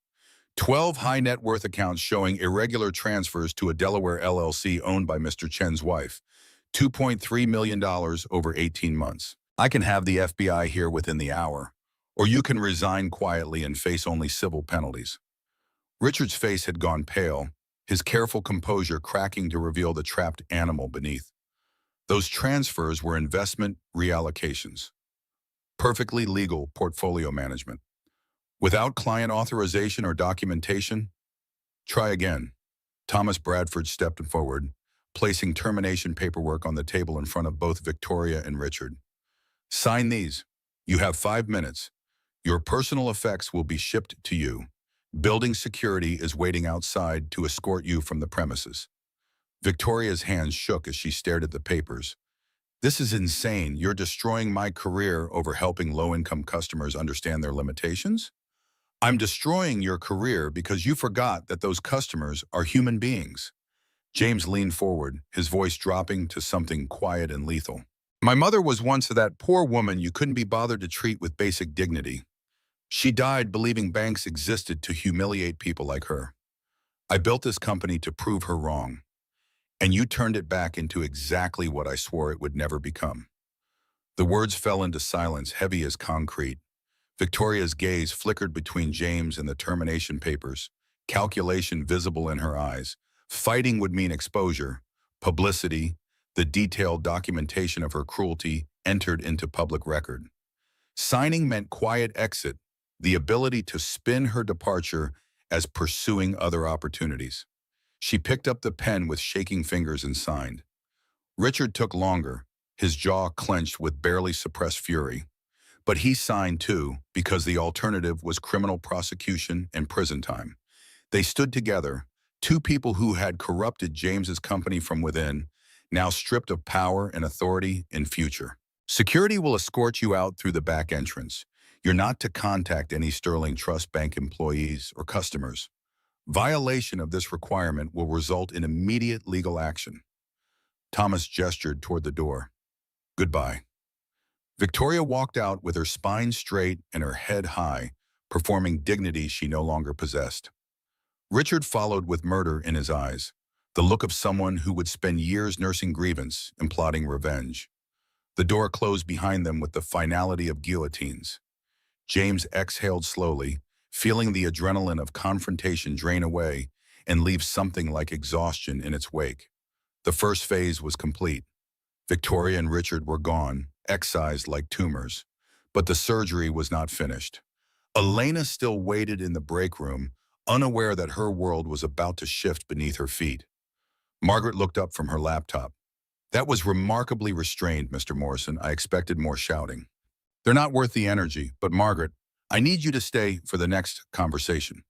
12 high net worth accounts showing irregular transfers to a Delaware LLC owned by Mr. Chen's wife. $2.3 million over 18 months. I can have the FBI here within the hour, or you can resign quietly and face only civil penalties. Richard's face had gone pale, his careful composure cracking to reveal the trapped animal beneath. Those transfers were investment reallocations. Perfectly legal portfolio management. Without client authorization or documentation? Try again. Thomas Bradford stepped forward, placing termination paperwork on the table in front of both Victoria and Richard. Sign these. You have 5 minutes. Your personal effects will be shipped to you. Building security is waiting outside to escort you from the premises. Victoria's hands shook as she stared at the papers. This is insane. You're destroying my career over helping low-income customers understand their limitations? I'm destroying your career because you forgot that those customers are human beings. James leaned forward, his voice dropping to something quiet and lethal. My mother was once that poor woman you couldn't be bothered to treat with basic dignity. She died believing banks existed to humiliate people like her. I built this company to prove her wrong, and you turned it back into exactly what I swore it would never become. The words fell into silence, heavy as concrete. Victoria's gaze flickered between James and the termination papers, calculation visible in her eyes. Fighting would mean exposure, publicity, the detailed documentation of her cruelty entered into public record. Signing meant quiet exit, the ability to spin her departure as pursuing other opportunities. She picked up the pen with shaking fingers and signed. Richard took longer, his jaw clenched with barely suppressed fury. But he signed too, because the alternative was criminal prosecution and prison time. They stood together, two people who had corrupted James's company from within, now stripped of power and authority in future. Security will escort you out through the back entrance. You're not to contact any Sterling Trust Bank employees or customers. Violation of this requirement will result in immediate legal action. Thomas gestured toward the door. Goodbye. Victoria walked out with her spine straight and her head high, performing dignity she no longer possessed. Richard followed with murder in his eyes, the look of someone who would spend years nursing grievance and plotting revenge. The door closed behind them with the finality of guillotines. James exhaled slowly, feeling the adrenaline of confrontation drain away and leave something like exhaustion in its wake. The first phase was complete. Victoria and Richard were gone, excised like tumors, but the surgery was not finished. Elena still waited in the break room, unaware that her world was about to shift beneath her feet. Margaret looked up from her laptop. That was remarkably restrained, Mr. Morrison. I expected more shouting. They're not worth the energy, but Margaret, I need you to stay for the next conversation.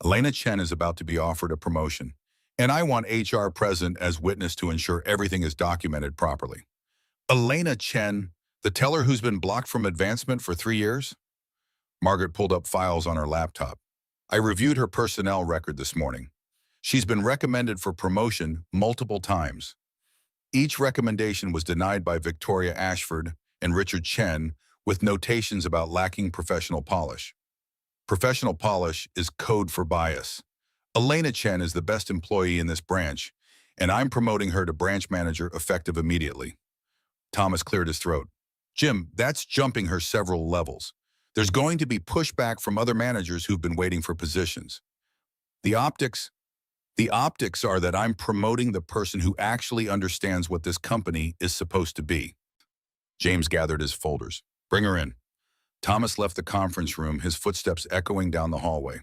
Elena Chen is about to be offered a promotion, and I want HR present as witness to ensure everything is documented properly. Elena Chen, the teller who's been blocked from advancement for 3 years? Margaret pulled up files on her laptop. I reviewed her personnel record this morning. She's been recommended for promotion multiple times. Each recommendation was denied by Victoria Ashford and Richard Chen with notations about lacking professional polish. Professional polish is code for bias. Elena Chen is the best employee in this branch, and I'm promoting her to branch manager effective immediately. Thomas cleared his throat. Jim, that's jumping her several levels. There's going to be pushback from other managers who've been waiting for positions. The optics are that I'm promoting the person who actually understands what this company is supposed to be. James gathered his folders. Bring her in. Thomas left the conference room, his footsteps echoing down the hallway.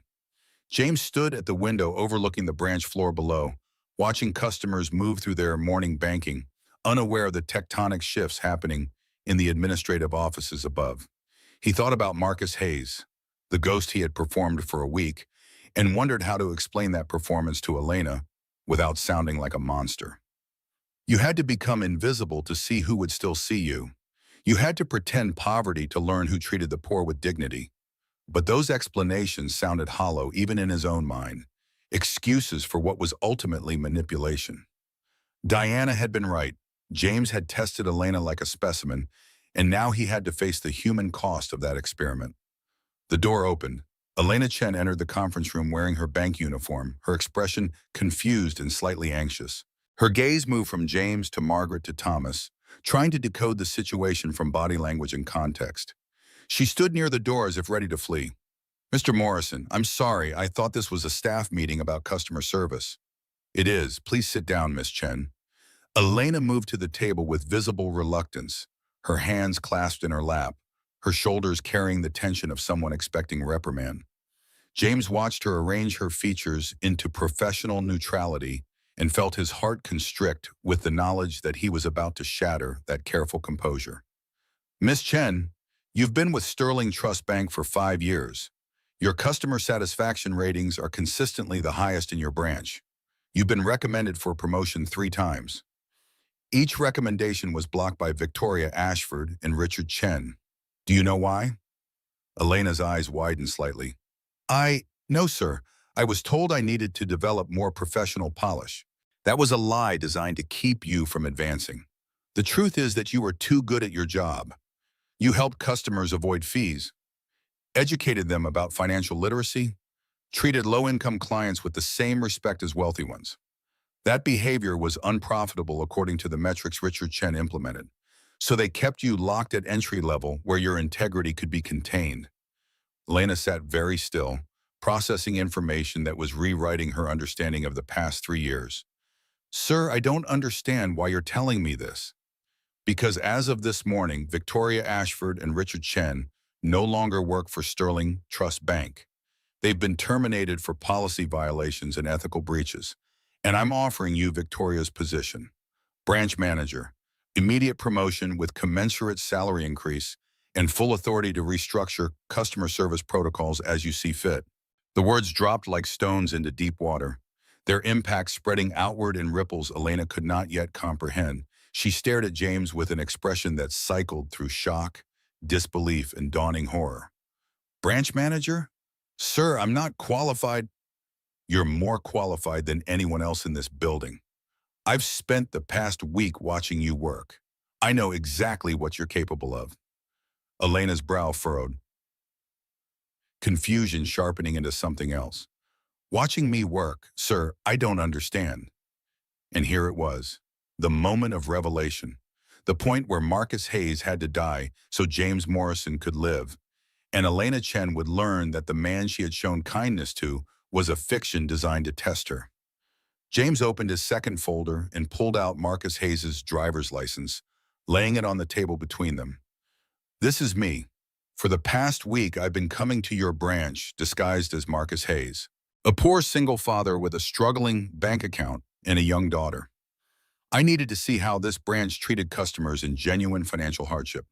James stood at the window overlooking the branch floor below, watching customers move through their morning banking, unaware of the tectonic shifts happening in the administrative offices above. He thought about Marcus Hayes, the ghost he had performed for a week, and wondered how to explain that performance to Elena without sounding like a monster. You had to become invisible to see who would still see you. You had to pretend poverty to learn who treated the poor with dignity. But those explanations sounded hollow even in his own mind, excuses for what was ultimately manipulation. Diana had been right. James had tested Elena like a specimen, and now he had to face the human cost of that experiment. The door opened. Elena Chen entered the conference room wearing her bank uniform, her expression confused and slightly anxious. Her gaze moved from James to Margaret to Thomas, trying to decode the situation from body language and context. She stood near the door as if ready to flee. "Mr. Morrison, I'm sorry. I thought this was a staff meeting about customer service." "It is. Please sit down, Miss Chen." Elena moved to the table with visible reluctance, her hands clasped in her lap, her shoulders carrying the tension of someone expecting reprimand. James watched her arrange her features into professional neutrality and felt his heart constrict with the knowledge that he was about to shatter that careful composure. "Miss Chen, you've been with Sterling Trust Bank for 5 years. Your customer satisfaction ratings are consistently the highest in your branch. You've been recommended for promotion 3 times. Each recommendation was blocked by Victoria Ashford and Richard Chen. Do you know why?" Elena's eyes widened slightly. No, sir. I was told I needed to develop more professional polish. That was a lie designed to keep you from advancing. The truth is that you were too good at your job. You helped customers avoid fees, educated them about financial literacy, treated low-income clients with the same respect as wealthy ones. That behavior was unprofitable according to the metrics Richard Chen implemented. So they kept you locked at entry level where your integrity could be contained. Elena sat very still, processing information that was rewriting her understanding of the past 3 years. "Sir, I don't understand why you're telling me this." "Because as of this morning, Victoria Ashford and Richard Chen no longer work for Sterling Trust Bank. They've been terminated for policy violations and ethical breaches. And I'm offering you Victoria's position. Branch manager, immediate promotion with commensurate salary increase, and full authority to restructure customer service protocols as you see fit." The words dropped like stones into deep water, their impact spreading outward in ripples Elena could not yet comprehend. She stared at James with an expression that cycled through shock, disbelief, and dawning horror. "Branch manager? Sir, I'm not qualified." "You're more qualified than anyone else in this building. I've spent the past week watching you work. I know exactly what you're capable of." Elena's brow furrowed, confusion sharpening into something else. "Watching me work, sir, I don't understand." And here it was, the moment of revelation, the point where Marcus Hayes had to die so James Morrison could live, and Elena Chen would learn that the man she had shown kindness to was a fiction designed to test her. James opened his second folder and pulled out Marcus Hayes's driver's license, laying it on the table between them. "This is me. For the past week, I've been coming to your branch disguised as Marcus Hayes, a poor single father with a struggling bank account and a young daughter. I needed to see how this branch treated customers in genuine financial hardship.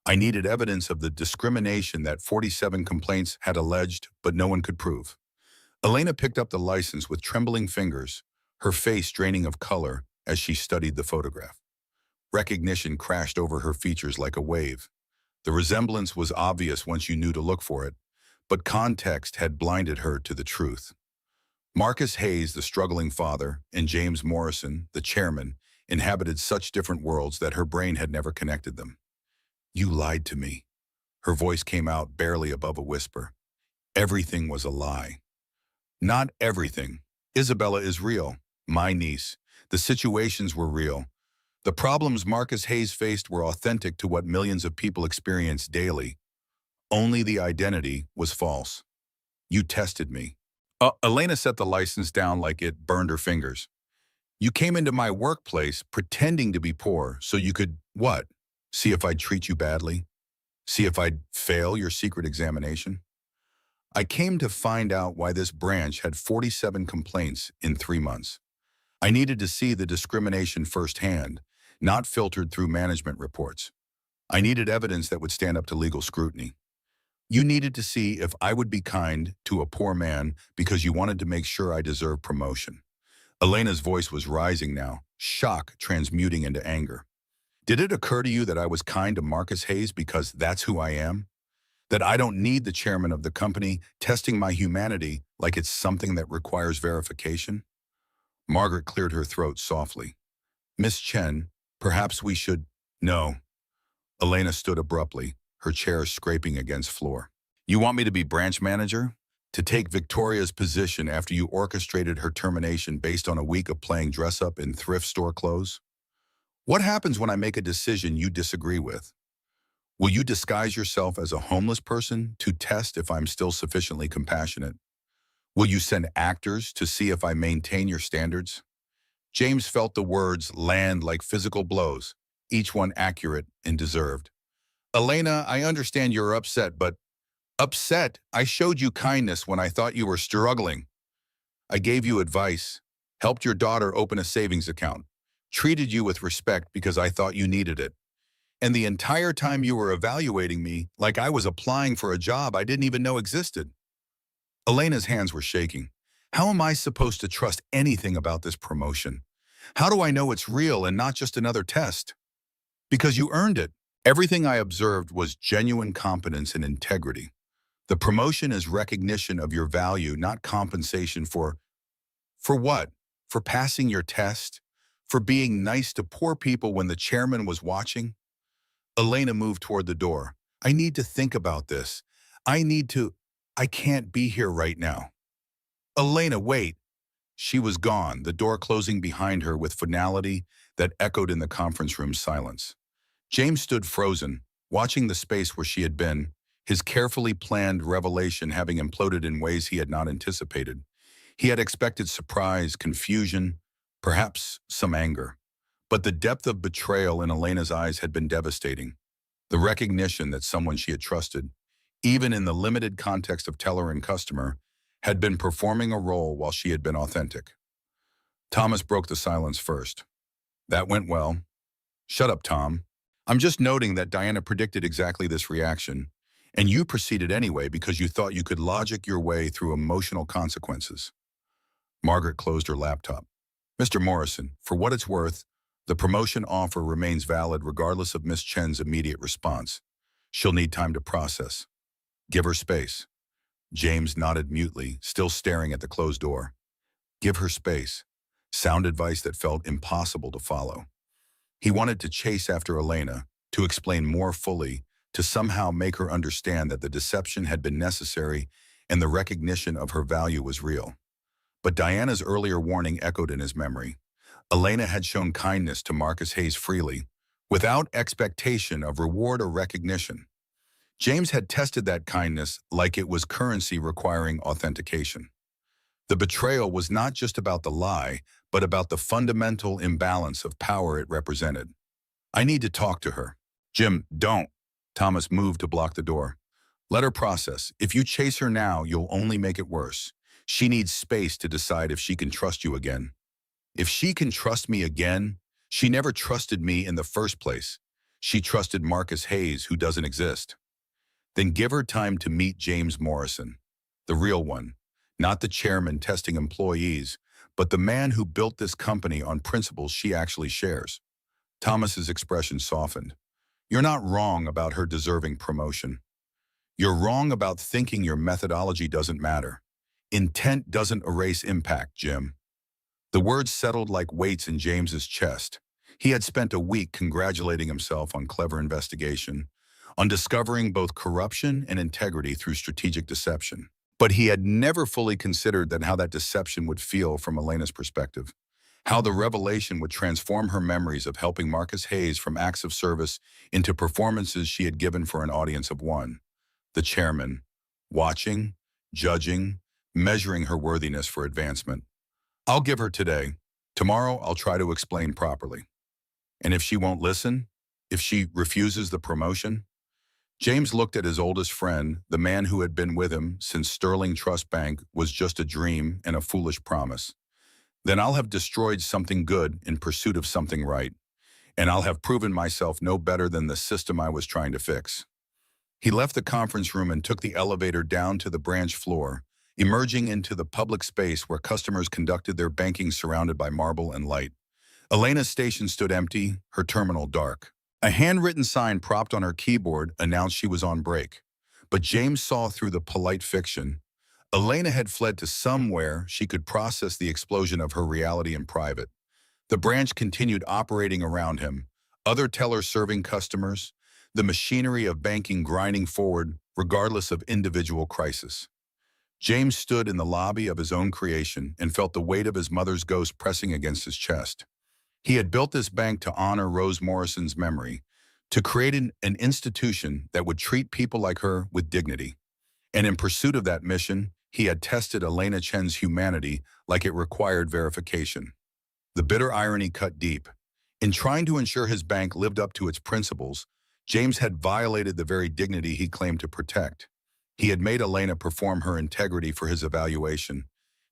I needed evidence of the discrimination that 47 complaints had alleged, but no one could prove." Elena picked up the license with trembling fingers, her face draining of color as she studied the photograph. Recognition crashed over her features like a wave. The resemblance was obvious once you knew to look for it, but context had blinded her to the truth. Marcus Hayes, the struggling father, and James Morrison, the chairman, inhabited such different worlds that her brain had never connected them. "You lied to me." Her voice came out barely above a whisper. "Everything was a lie." "Not everything. Isabella is real, my niece. The situations were real. The problems Marcus Hayes faced were authentic to what millions of people experience daily. Only the identity was false. You tested me." Elena set the license down like it burned her fingers. "You came into my workplace pretending to be poor so you could, what? See if I'd treat you badly? See if I'd fail your secret examination? I came to find out why this branch had 47 complaints in 3 months. I needed to see the discrimination firsthand, not filtered through management reports. I needed evidence that would stand up to legal scrutiny. You needed to see if I would be kind to a poor man because you wanted to make sure I deserved promotion." Elena's voice was rising now, shock transmuting into anger. "Did it occur to you that I was kind to Marcus Hayes because that's who I am? That I don't need the chairman of the company testing my humanity like it's something that requires verification?" Margaret cleared her throat softly. "Miss Chen, perhaps we should—" "No." Elena stood abruptly, her chair scraping against floor. "You want me to be branch manager? To take Victoria's position after you orchestrated her termination based on a week of playing dress-up in thrift store clothes? What happens when I make a decision you disagree with? Will you disguise yourself as a homeless person to test if I'm still sufficiently compassionate? Will you send actors to see if I maintain your standards? James felt the words land like physical blows, each one accurate and deserved. Elena, I understand you're upset, but upset? I showed you kindness when I thought you were struggling. I gave you advice, helped your daughter open a savings account, treated you with respect because I thought you needed it. And the entire time you were evaluating me like I was applying for a job I didn't even know existed. Elena's hands were shaking. How am I supposed to trust anything about this promotion? How do I know it's real and not just another test? Because you earned it. Everything I observed was genuine competence and integrity. The promotion is recognition of your value, not compensation for what? For passing your test? For being nice to poor people when the chairman was watching? Elena moved toward the door. I need to think about this. I can't be here right now. Elena, wait. She was gone, the door closing behind her with finality that echoed in the conference room's silence. James stood frozen, watching the space where she had been, his carefully planned revelation having imploded in ways he had not anticipated. He had expected surprise, confusion, perhaps some anger. But the depth of betrayal in Elena's eyes had been devastating. The recognition that someone she had trusted, even in the limited context of teller and customer, had been performing a role while she had been authentic. Thomas broke the silence first. That went well. Shut up, Tom. I'm just noting that Diana predicted exactly this reaction, and you proceeded anyway because you thought you could logic your way through emotional consequences. Margaret closed her laptop. Mr. Morrison, for what it's worth, the promotion offer remains valid regardless of Miss Chen's immediate response. She'll need time to process. Give her space. James nodded mutely, still staring at the closed door. Give her space. Sound advice that felt impossible to follow. He wanted to chase after Elena, to explain more fully, to somehow make her understand that the deception had been necessary and the recognition of her value was real. But Diana's earlier warning echoed in his memory. Elena had shown kindness to Marcus Hayes freely, without expectation of reward or recognition. James had tested that kindness like it was currency requiring authentication. The betrayal was not just about the lie, but about the fundamental imbalance of power it represented. I need to talk to her. Jim, don't. Thomas moved to block the door. Let her process. If you chase her now, you'll only make it worse. She needs space to decide if she can trust you again. If she can trust me again, she never trusted me in the first place. She trusted Marcus Hayes, who doesn't exist. Then give her time to meet James Morrison, the real one, not the chairman testing employees, but the man who built this company on principles she actually shares. Thomas's expression softened. You're not wrong about her deserving promotion. You're wrong about thinking your methodology doesn't matter. Intent doesn't erase impact, Jim. The words settled like weights in James's chest. He had spent a week congratulating himself on clever investigation, on discovering both corruption and integrity through strategic deception. But he had never fully considered how that deception would feel from Elena's perspective, how the revelation would transform her memories of helping Marcus Hayes from acts of service into performances she had given for an audience of one. The chairman, watching, judging, measuring her worthiness for advancement. I'll give her today. Tomorrow, I'll try to explain properly. And if she won't listen, if she refuses the promotion, James looked at his oldest friend, the man who had been with him since Sterling Trust Bank was just a dream and a foolish promise. Then I'll have destroyed something good in pursuit of something right, and I'll have proven myself no better than the system I was trying to fix. He left the conference room and took the elevator down to the branch floor, emerging into the public space where customers conducted their banking surrounded by marble and light. Elena's station stood empty, her terminal dark. A handwritten sign propped on her keyboard announced she was on break. But James saw through the polite fiction. Elena had fled to somewhere she could process the explosion of her reality in private. The branch continued operating around him, other tellers serving customers, the machinery of banking grinding forward regardless of individual crisis. James stood in the lobby of his own creation and felt the weight of his mother's ghost pressing against his chest. He had built this bank to honor Rose Morrison's memory, to create an institution that would treat people like her with dignity. And in pursuit of that mission, he had tested Elena Chen's humanity like it required verification. The bitter irony cut deep. In trying to ensure his bank lived up to its principles, James had violated the very dignity he claimed to protect. He had made Elena perform her integrity for his evaluation,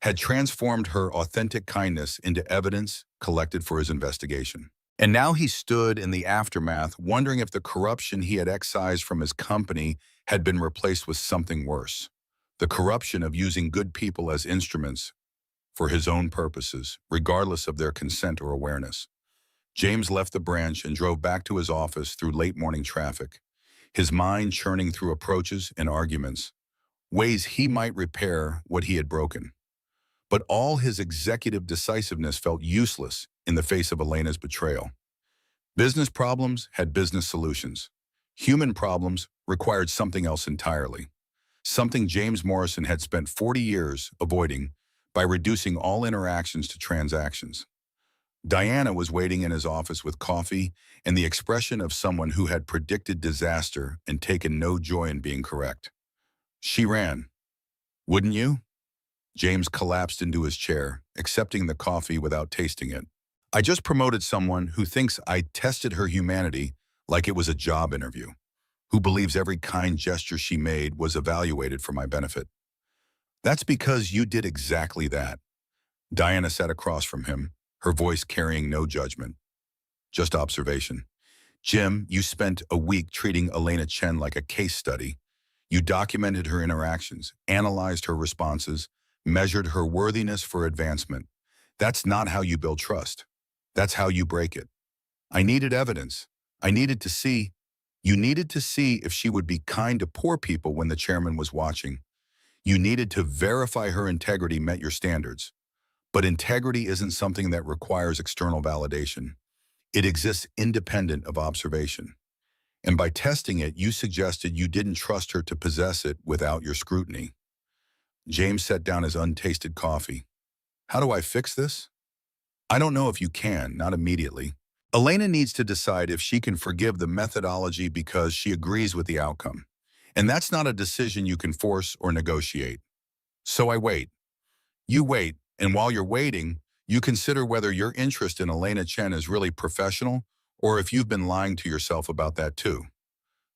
had transformed her authentic kindness into evidence collected for his investigation. And now he stood in the aftermath, wondering if the corruption he had excised from his company had been replaced with something worse. The corruption of using good people as instruments for his own purposes, regardless of their consent or awareness. James left the branch and drove back to his office through late morning traffic, his mind churning through approaches and arguments, ways he might repair what he had broken. But all his executive decisiveness felt useless in the face of Elena's betrayal. Business problems had business solutions. Human problems required something else entirely, something James Morrison had spent 40 years avoiding by reducing all interactions to transactions. Diana was waiting in his office with coffee and the expression of someone who had predicted disaster and taken no joy in being correct. She ran. "Wouldn't you?" James collapsed into his chair, accepting the coffee without tasting it. "I just promoted someone who thinks I tested her humanity like it was a job interview, who believes every kind gesture she made was evaluated for my benefit." "That's because you did exactly that." Diana sat across from him, her voice carrying no judgment, just observation. "Jim, you spent a week treating Elena Chen like a case study. You documented her interactions, analyzed her responses, measured her worthiness for advancement. That's not how you build trust. That's how you break it. I needed evidence. I needed to see. You needed to see if she would be kind to poor people when the chairman was watching. You needed to verify her integrity met your standards. But integrity isn't something that requires external validation. It exists independent of observation. And by testing it, you suggested you didn't trust her to possess it without your scrutiny." James set down his untasted coffee. "How do I fix this? I don't know if you can, not immediately. Elena needs to decide if she can forgive the methodology because she agrees with the outcome. And that's not a decision you can force or negotiate. So I wait. You wait, and while you're waiting, you consider whether your interest in Elena Chen is really professional or if you've been lying to yourself about that too."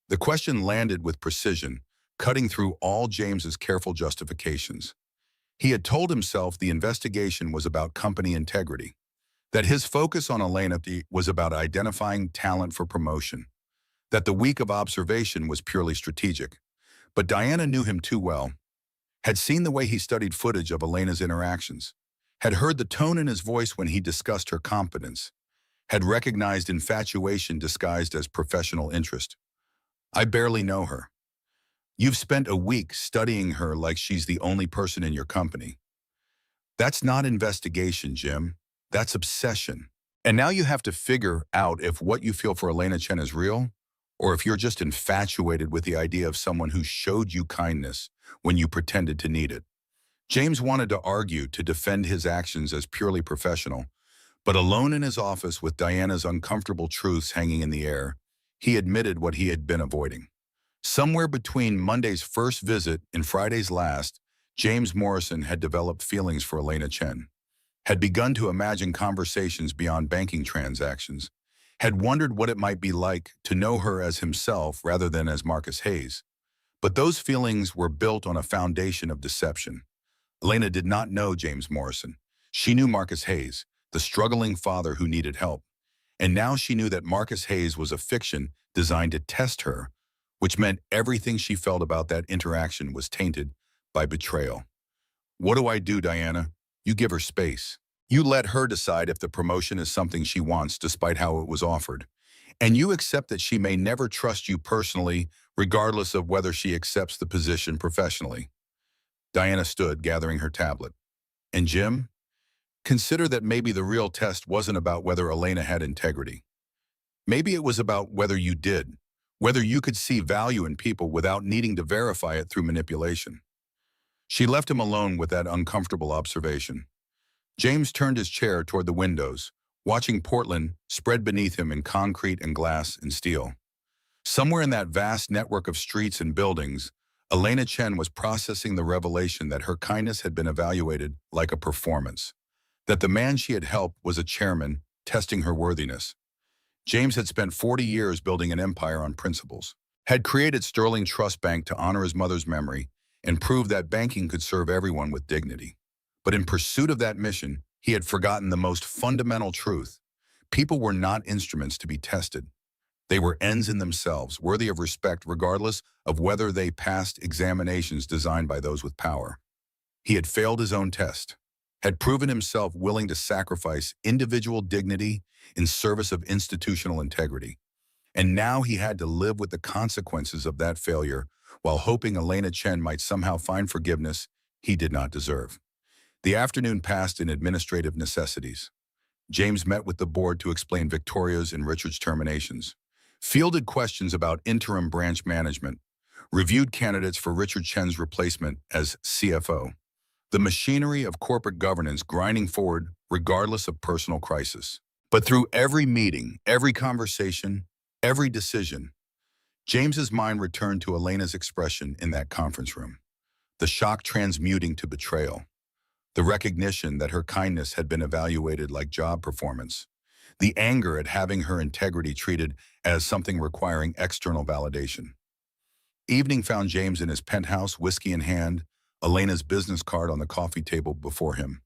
The question landed with precision, cutting through all James's careful justifications. He had told himself the investigation was about company integrity, that his focus on Elena was about identifying talent for promotion, that the week of observation was purely strategic. But Diana knew him too well, had seen the way he studied footage of Elena's interactions, had heard the tone in his voice when he discussed her competence, had recognized infatuation disguised as professional interest. "I barely know her." "You've spent a week studying her like she's the only person in your company." "That's not investigation, Jim. That's obsession. And now you have to figure out if what you feel for Elena Chen is real, or if you're just infatuated with the idea of someone who showed you kindness when you pretended to need it." James wanted to argue to defend his actions as purely professional, but alone in his office with Diana's uncomfortable truths hanging in the air, he admitted what he had been avoiding. Somewhere between Monday's first visit and Friday's last, James Morrison had developed feelings for Elena Chen, had begun to imagine conversations beyond banking transactions, had wondered what it might be like to know her as himself rather than as Marcus Hayes. But those feelings were built on a foundation of deception. Elena did not know James Morrison. She knew Marcus Hayes, the struggling father who needed help. And now she knew that Marcus Hayes was a fiction designed to test her, which meant everything she felt about that interaction was tainted by betrayal. "What do I do, Diana? You give her space. You let her decide if the promotion is something she wants despite how it was offered. And you accept that she may never trust you personally, regardless of whether she accepts the position professionally." Diana stood, gathering her tablet. "And Jim, consider that maybe the real test wasn't about whether Elena had integrity. Maybe it was about whether you did, whether you could see value in people without needing to verify it through manipulation." She left him alone with that uncomfortable observation. James turned his chair toward the windows, watching Portland spread beneath him in concrete and glass and steel. Somewhere in that vast network of streets and buildings, Elena Chen was processing the revelation that her kindness had been evaluated like a performance, that the man she had helped was a chairman testing her worthiness. James had spent 40 years building an empire on principles, had created Sterling Trust Bank to honor his mother's memory and prove that banking could serve everyone with dignity. But in pursuit of that mission, he had forgotten the most fundamental truth. People were not instruments to be tested. They were ends in themselves, worthy of respect regardless of whether they passed examinations designed by those with power. He had failed his own test, had proven himself willing to sacrifice individual dignity in service of institutional integrity. And now he had to live with the consequences of that failure while hoping Elena Chen might somehow find forgiveness he did not deserve. The afternoon passed in administrative necessities. James met with the board to explain Victoria's and Richard's terminations, fielded questions about interim branch management, reviewed candidates for Richard Chen's replacement as CFO. The machinery of corporate governance grinding forward regardless of personal crisis. But through every meeting, every conversation, every decision, James's mind returned to Elena's expression in that conference room, the shock transmuting to betrayal, the recognition that her kindness had been evaluated like job performance, the anger at having her integrity treated as something requiring external validation. Evening found James in his penthouse, whiskey in hand, Elena's business card on the coffee table before him.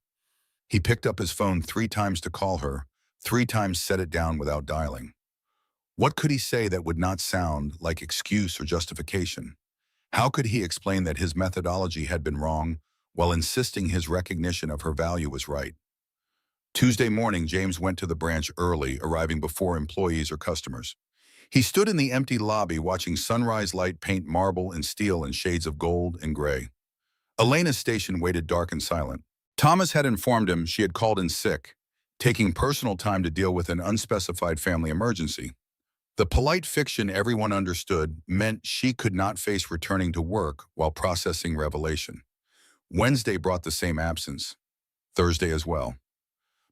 He picked up his phone 3 times to call her, 3 times set it down without dialing. What could he say that would not sound like excuse or justification? How could he explain that his methodology had been wrong while insisting his recognition of her value was right? Tuesday morning, James went to the branch early, arriving before employees or customers. He stood in the empty lobby watching sunrise light paint marble and steel in shades of gold and gray. Elena's station waited dark and silent. Thomas had informed him she had called in sick, taking personal time to deal with an unspecified family emergency. The polite fiction everyone understood meant she could not face returning to work while processing revelation. Wednesday brought the same absence. Thursday as well.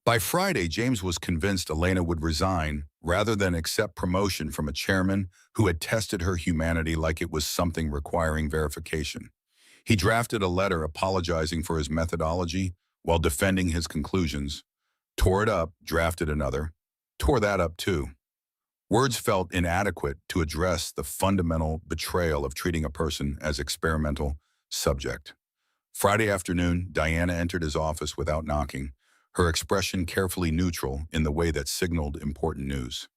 By Friday, James was convinced Elena would resign rather than accept promotion from a chairman who had tested her humanity like it was something requiring verification. He drafted a letter apologizing for his methodology while defending his conclusions, tore it up, drafted another, tore that up too. Words felt inadequate to address the fundamental betrayal of treating a person as experimental subject. Friday afternoon, Diana entered his office without knocking, her expression carefully neutral in the way that signaled important news.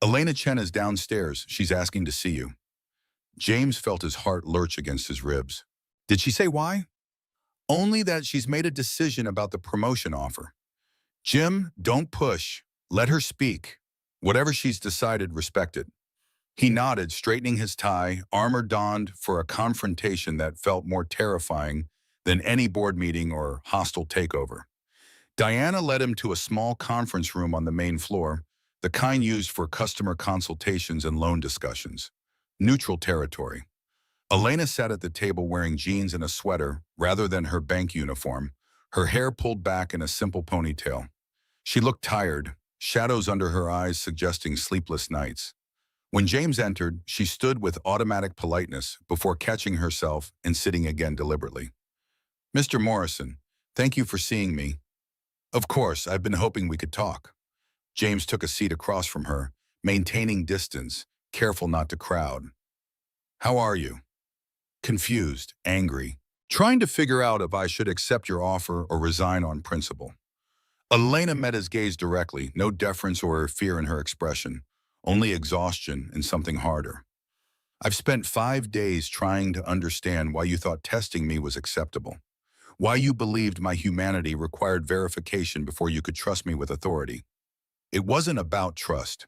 Elena Chen is downstairs. She's asking to see you. James felt his heart lurch against his ribs. Did she say why? Only that she's made a decision about the promotion offer. Jim, don't push. Let her speak. Whatever she's decided, respect it. He nodded, straightening his tie, armor donned for a confrontation that felt more terrifying than any board meeting or hostile takeover. Diana led him to a small conference room on the main floor, the kind used for customer consultations and loan discussions. Neutral territory. Elena sat at the table wearing jeans and a sweater rather than her bank uniform, her hair pulled back in a simple ponytail. She looked tired, shadows under her eyes suggesting sleepless nights. When James entered, she stood with automatic politeness before catching herself and sitting again deliberately. Mr. Morrison, thank you for seeing me. Of course, I've been hoping we could talk. James took a seat across from her, maintaining distance, careful not to crowd. How are you? Confused, angry, trying to figure out if I should accept your offer or resign on principle. Elena met his gaze directly, no deference or fear in her expression, only exhaustion and something harder. I've spent 5 days trying to understand why you thought testing me was acceptable, why you believed my humanity required verification before you could trust me with authority. It wasn't about trust.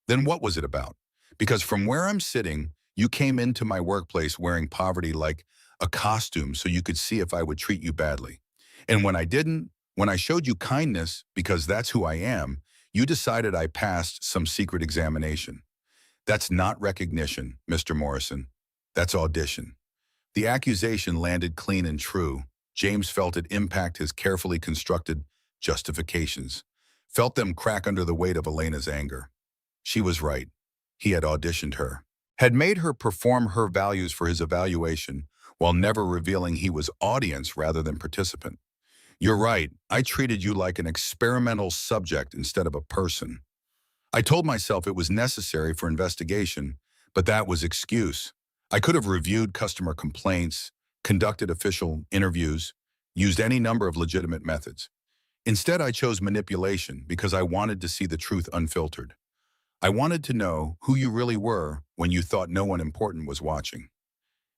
Then what was it about? Because from where I'm sitting, you came into my workplace wearing poverty like a costume so you could see if I would treat you badly. And when I didn't, when I showed you kindness because that's who I am, you decided I passed some secret examination. That's not recognition, Mr. Morrison. That's audition. The accusation landed clean and true. James felt it impact his carefully constructed justifications, felt them crack under the weight of Elena's anger. She was right. He had auditioned her, had made her perform her values for his evaluation, while never revealing he was audience rather than participant. You're right. I treated you like an experimental subject instead of a person. I told myself it was necessary for investigation, but that was excuse. I could have reviewed customer complaints, conducted official interviews, used any number of legitimate methods. Instead, I chose manipulation because I wanted to see the truth unfiltered. I wanted to know who you really were when you thought no one important was watching.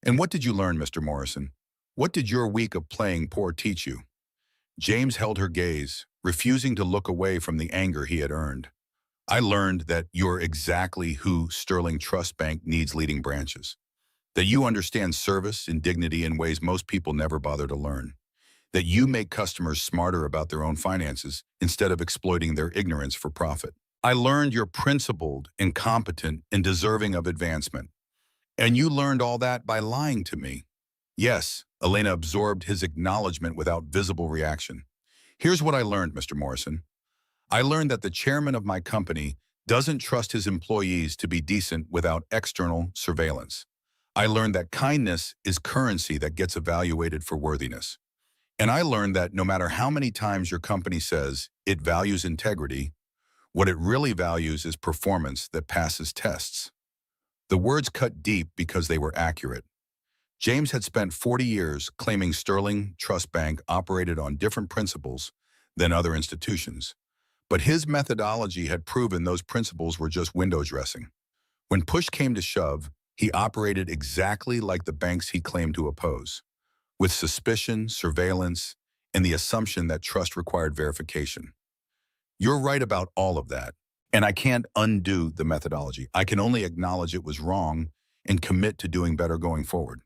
And what did you learn, Mr. Morrison? What did your week of playing poor teach you? James held her gaze, refusing to look away from the anger he had earned. I learned that you're exactly who Sterling Trust Bank needs leading branches. That you understand service and dignity in ways most people never bother to learn. That you make customers smarter about their own finances instead of exploiting their ignorance for profit. I learned you're principled, incompetent, and deserving of advancement. And you learned all that by lying to me. Yes, Elena absorbed his acknowledgement without visible reaction. Here's what I learned, Mr. Morrison. I learned that the chairman of my company doesn't trust his employees to be decent without external surveillance. I learned that kindness is currency that gets evaluated for worthiness. And I learned that no matter how many times your company says it values integrity, what it really values is performance that passes tests. The words cut deep because they were accurate. James had spent 40 years claiming Sterling Trust Bank operated on different principles than other institutions. But his methodology had proven those principles were just window dressing. When push came to shove, he operated exactly like the banks he claimed to oppose, with suspicion, surveillance, and the assumption that trust required verification. You're right about all of that, and I can't undo the methodology. I can only acknowledge it was wrong and commit to doing better going forward.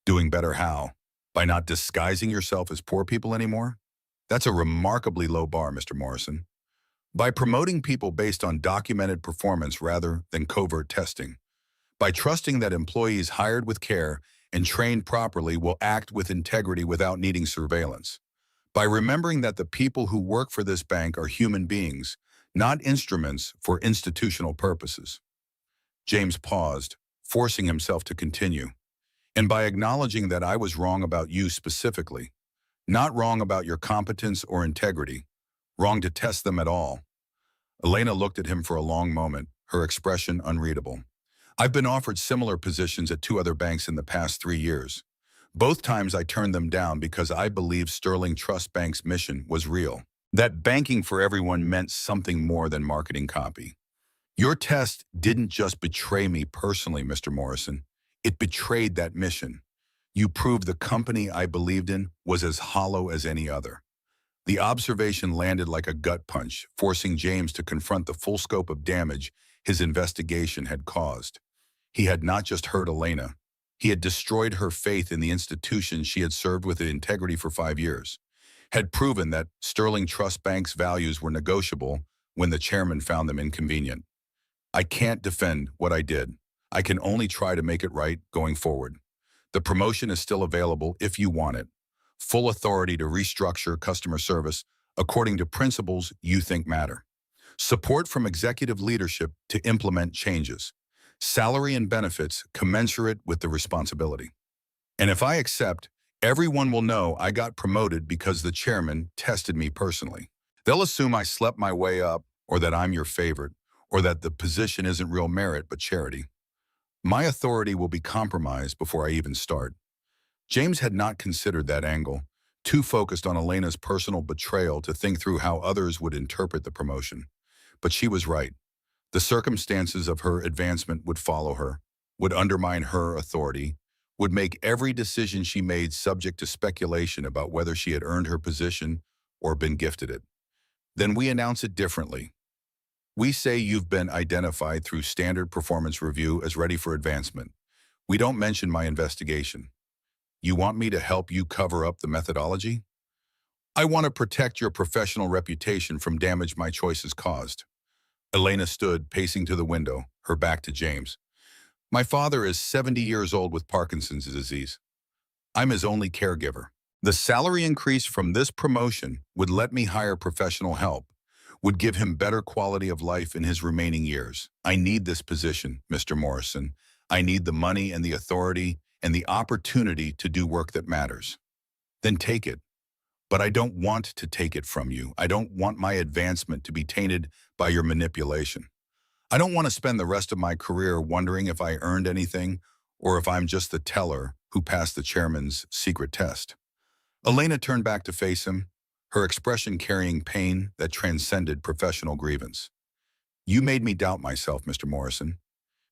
Doing better how? By not disguising yourself as poor people anymore? That's a remarkably low bar, Mr. Morrison. By promoting people based on documented performance rather than covert testing. By trusting that employees hired with care and trained properly will act with integrity without needing surveillance. By remembering that the people who work for this bank are human beings, not instruments for institutional purposes. James paused, forcing himself to continue. And by acknowledging that I was wrong about you specifically, not wrong about your competence or integrity, wrong to test them at all. Elena looked at him for a long moment, her expression unreadable. I've been offered similar positions at 2 other banks in the past 3 years. Both times I turned them down because I believed Sterling Trust Bank's mission was real. That banking for everyone meant something more than marketing copy. Your test didn't just betray me personally, Mr. Morrison. It betrayed that mission. You proved the company I believed in was as hollow as any other. The observation landed like a gut punch, forcing James to confront the full scope of damage his investigation had caused. He had not just hurt Elena. He had destroyed her faith in the institution she had served with integrity for 5 years, had proven that Sterling Trust Bank's values were negotiable when the chairman found them inconvenient. I can't defend what I did. I can only try to make it right going forward. The promotion is still available if you want it. Full authority to restructure customer service according to principles you think matter. Support from executive leadership to implement changes. Salary and benefits commensurate with the responsibility. And if I accept, everyone will know I got promoted because the chairman tested me personally. They'll assume I slept my way up, or that I'm your favorite, or that the position isn't real merit but charity. My authority will be compromised before I even start. James had not considered that angle, too focused on Elena's personal betrayal to think through how others would interpret the promotion. But she was right. The circumstances of her advancement would follow her, would undermine her authority, would make every decision she made subject to speculation about whether she had earned her position or been gifted it. Then we announce it differently. We say you've been identified through standard performance review as ready for advancement. We don't mention my investigation. You want me to help you cover up the methodology? I want to protect your professional reputation from damage my choices caused. Elena stood, pacing to the window, her back to James. My father is 70 years old with Parkinson's disease. I'm his only caregiver. The salary increase from this promotion would let me hire professional help, would give him better quality of life in his remaining years. I need this position, Mr. Morrison. I need the money and the authority and the opportunity to do work that matters. Then take it. But I don't want to take it from you. I don't want my advancement to be tainted by your manipulation. I don't want to spend the rest of my career wondering if I earned anything or if I'm just the teller who passed the chairman's secret test. Elena turned back to face him, her expression carrying pain that transcended professional grievance. You made me doubt myself, Mr. Morrison.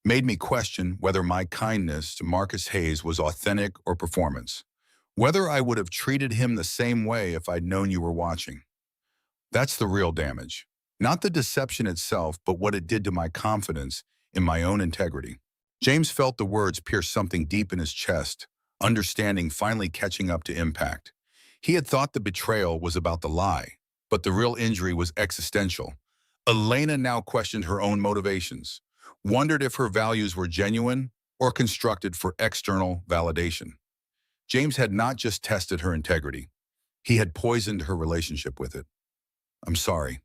Made me question whether my kindness to Marcus Hayes was authentic or performance. Whether I would have treated him the same way if I'd known you were watching. That's the real damage. Not the deception itself, but what it did to my confidence in my own integrity. James felt the words pierce something deep in his chest, understanding finally catching up to impact. He had thought the betrayal was about the lie, but the real injury was existential. Elena now questioned her own motivations, wondered if her values were genuine or constructed for external validation. James had not just tested her integrity, he had poisoned her relationship with it. I'm sorry.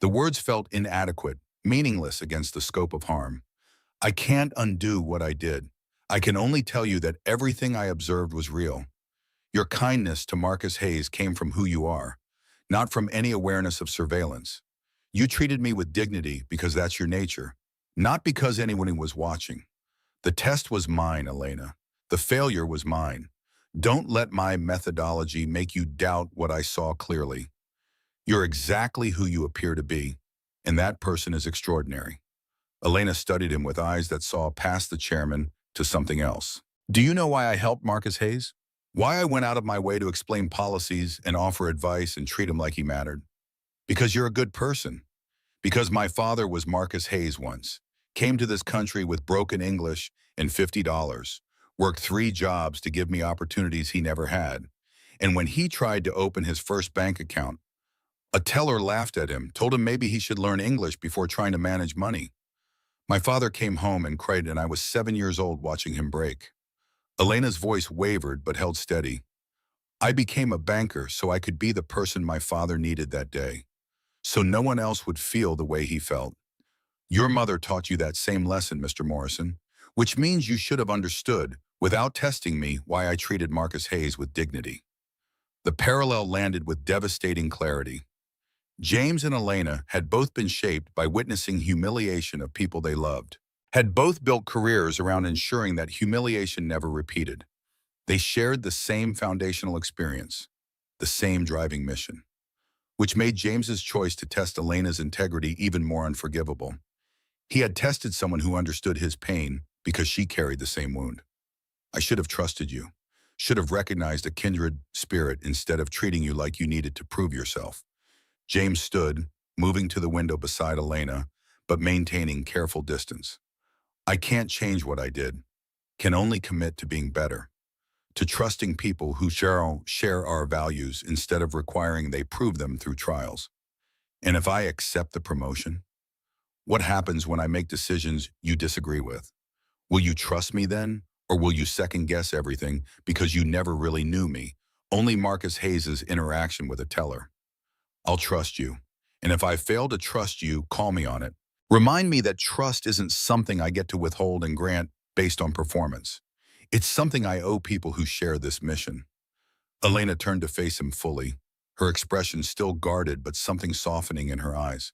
The words felt inadequate, meaningless against the scope of harm. I can't undo what I did. I can only tell you that everything I observed was real. Your kindness to Marcus Hayes came from who you are, not from any awareness of surveillance. You treated me with dignity because that's your nature, not because anyone was watching. The test was mine, Elena. The failure was mine. Don't let my methodology make you doubt what I saw clearly. You're exactly who you appear to be, and that person is extraordinary. Elena studied him with eyes that saw past the chairman to something else. Do you know why I helped Marcus Hayes? Why I went out of my way to explain policies and offer advice and treat him like he mattered? Because you're a good person. Because my father was Marcus Hayes once, came to this country with broken English and $50, worked 3 jobs to give me opportunities he never had. And when he tried to open his first bank account, a teller laughed at him, told him maybe he should learn English before trying to manage money. My father came home and cried, and I was 7 years old watching him break. Elena's voice wavered but held steady. I became a banker so I could be the person my father needed that day, so no one else would feel the way he felt. Your mother taught you that same lesson, Mr. Morrison, which means you should have understood, without testing me, why I treated Marcus Hayes with dignity. The parallel landed with devastating clarity. James and Elena had both been shaped by witnessing humiliation of people they loved, had both built careers around ensuring that humiliation never repeated. They shared the same foundational experience, the same driving mission, which made James's choice to test Elena's integrity even more unforgivable. He had tested someone who understood his pain because she carried the same wound. I should have trusted you, should have recognized a kindred spirit instead of treating you like you needed to prove yourself. James stood, moving to the window beside Elena, but maintaining careful distance. I can't change what I did, can only commit to being better, to trusting people who share our values instead of requiring they prove them through trials. And if I accept the promotion, what happens when I make decisions you disagree with? Will you trust me then, or will you second-guess everything because you never really knew me, only Marcus Hayes' interaction with a teller? I'll trust you. And if I fail to trust you, call me on it. Remind me that trust isn't something I get to withhold and grant based on performance. It's something I owe people who share this mission. Elena turned to face him fully, her expression still guarded but something softening in her eyes.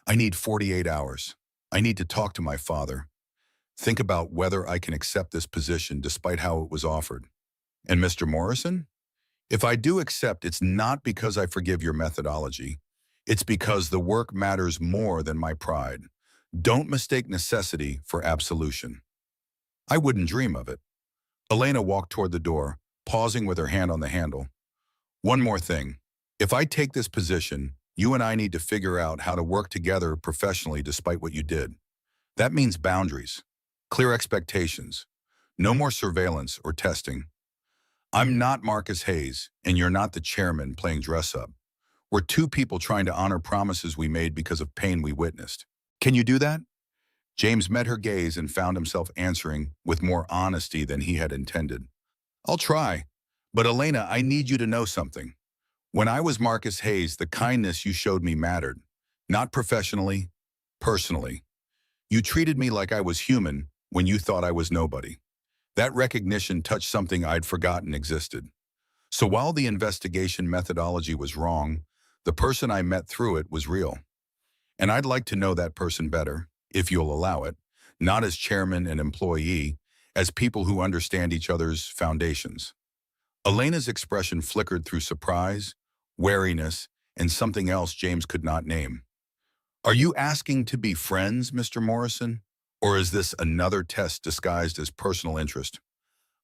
I need 48 hours. I need to talk to my father. Think about whether I can accept this position despite how it was offered. And Mr. Morrison? If I do accept, it's not because I forgive your methodology. It's because the work matters more than my pride. Don't mistake necessity for absolution. I wouldn't dream of it. Elena walked toward the door, pausing with her hand on the handle. One more thing. If I take this position, you and I need to figure out how to work together professionally despite what you did. That means boundaries, clear expectations, no more surveillance or testing. I'm not Marcus Hayes, and you're not the chairman playing dress-up. We're 2 people trying to honor promises we made because of pain we witnessed. Can you do that? James met her gaze and found himself answering with more honesty than he had intended. I'll try. But Elena, I need you to know something. When I was Marcus Hayes, the kindness you showed me mattered. Not professionally, personally. You treated me like I was human when you thought I was nobody. That recognition touched something I'd forgotten existed. So while the investigation methodology was wrong, the person I met through it was real. And I'd like to know that person better, if you'll allow it, not as chairman and employee, as people who understand each other's foundations. Elena's expression flickered through surprise, wariness, and something else James could not name. Are you asking to be friends, Mr. Morrison? Or is this another test disguised as personal interest?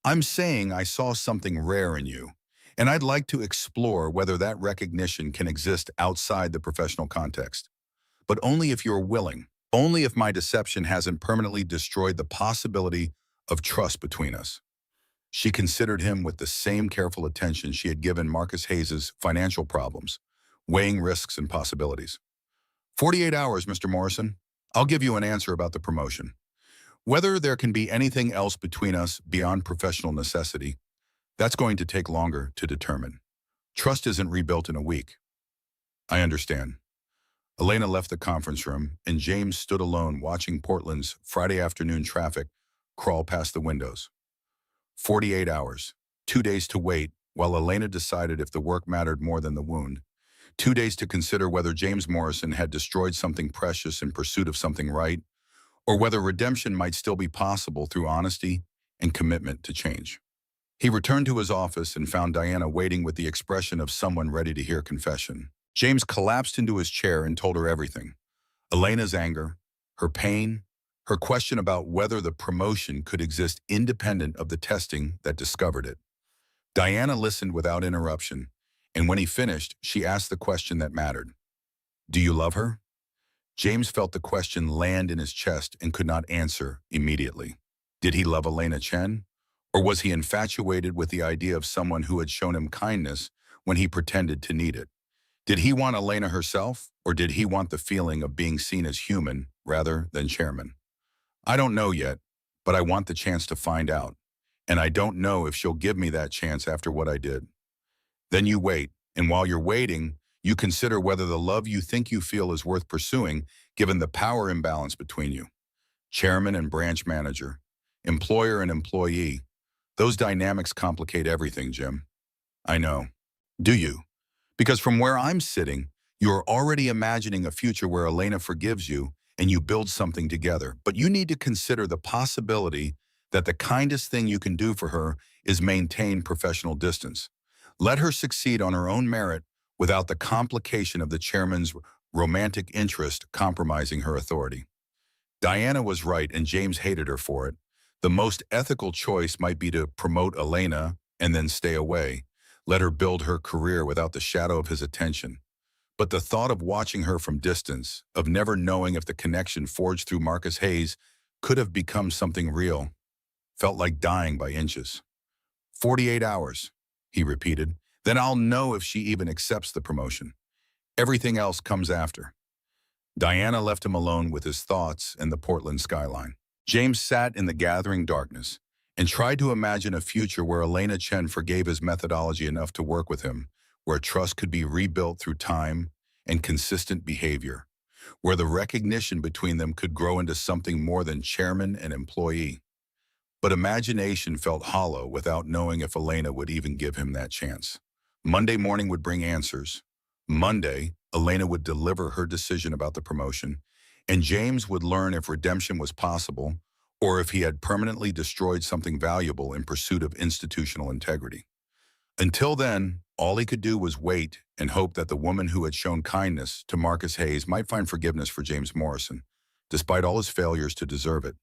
I'm saying I saw something rare in you, and I'd like to explore whether that recognition can exist outside the professional context. But only if you're willing, only if my deception hasn't permanently destroyed the possibility of trust between us. She considered him with the same careful attention she had given Marcus Hayes's financial problems, weighing risks and possibilities. 48 hours, Mr. Morrison. I'll give you an answer about the promotion. Whether there can be anything else between us beyond professional necessity, that's going to take longer to determine. Trust isn't rebuilt in a week. I understand. Elena left the conference room, and James stood alone watching Portland's Friday afternoon traffic crawl past the windows. 48 hours, 2 days to wait, while Elena decided if the work mattered more than the wound. 2 days to consider whether James Morrison had destroyed something precious in pursuit of something right, or whether redemption might still be possible through honesty and commitment to change. He returned to his office and found Diana waiting with the expression of someone ready to hear confession. James collapsed into his chair and told her everything. Elena's anger, her pain, her question about whether the promotion could exist independent of the testing that discovered it. Diana listened without interruption, and when he finished, she asked the question that mattered. Do you love her? James felt the question land in his chest and could not answer immediately. Did he love Elena Chen? Or was he infatuated with the idea of someone who had shown him kindness when he pretended to need it? Did he want Elena herself, or did he want the feeling of being seen as human rather than chairman? I don't know yet, but I want the chance to find out. And I don't know if she'll give me that chance after what I did. Then you wait, and while you're waiting, you consider whether the love you think you feel is worth pursuing, given the power imbalance between you. Chairman and branch manager, employer and employee. Those dynamics complicate everything, Jim. I know. Do you? Because from where I'm sitting, you're already imagining a future where Elena forgives you and you build something together. But you need to consider the possibility that the kindest thing you can do for her is maintain professional distance. Let her succeed on her own merit without the complication of the chairman's romantic interest compromising her authority. Diana was right, and James hated her for it. The most ethical choice might be to promote Elena and then stay away, let her build her career without the shadow of his attention. But the thought of watching her from distance, of never knowing if the connection forged through Marcus Hayes could have become something real, felt like dying by inches. 48 hours, he repeated. Then I'll know if she even accepts the promotion. Everything else comes after. Diana left him alone with his thoughts and the Portland skyline. James sat in the gathering darkness and tried to imagine a future where Elena Chen forgave his methodology enough to work with him, where trust could be rebuilt through time and consistent behavior, where the recognition between them could grow into something more than chairman and employee. But imagination felt hollow without knowing if Elena would even give him that chance. Monday morning would bring answers. Monday, Elena would deliver her decision about the promotion, and James would learn if redemption was possible or if he had permanently destroyed something valuable in pursuit of institutional integrity. Until then, all he could do was wait and hope that the woman who had shown kindness to Marcus Hayes might find forgiveness for James Morrison, despite all his failures to deserve it.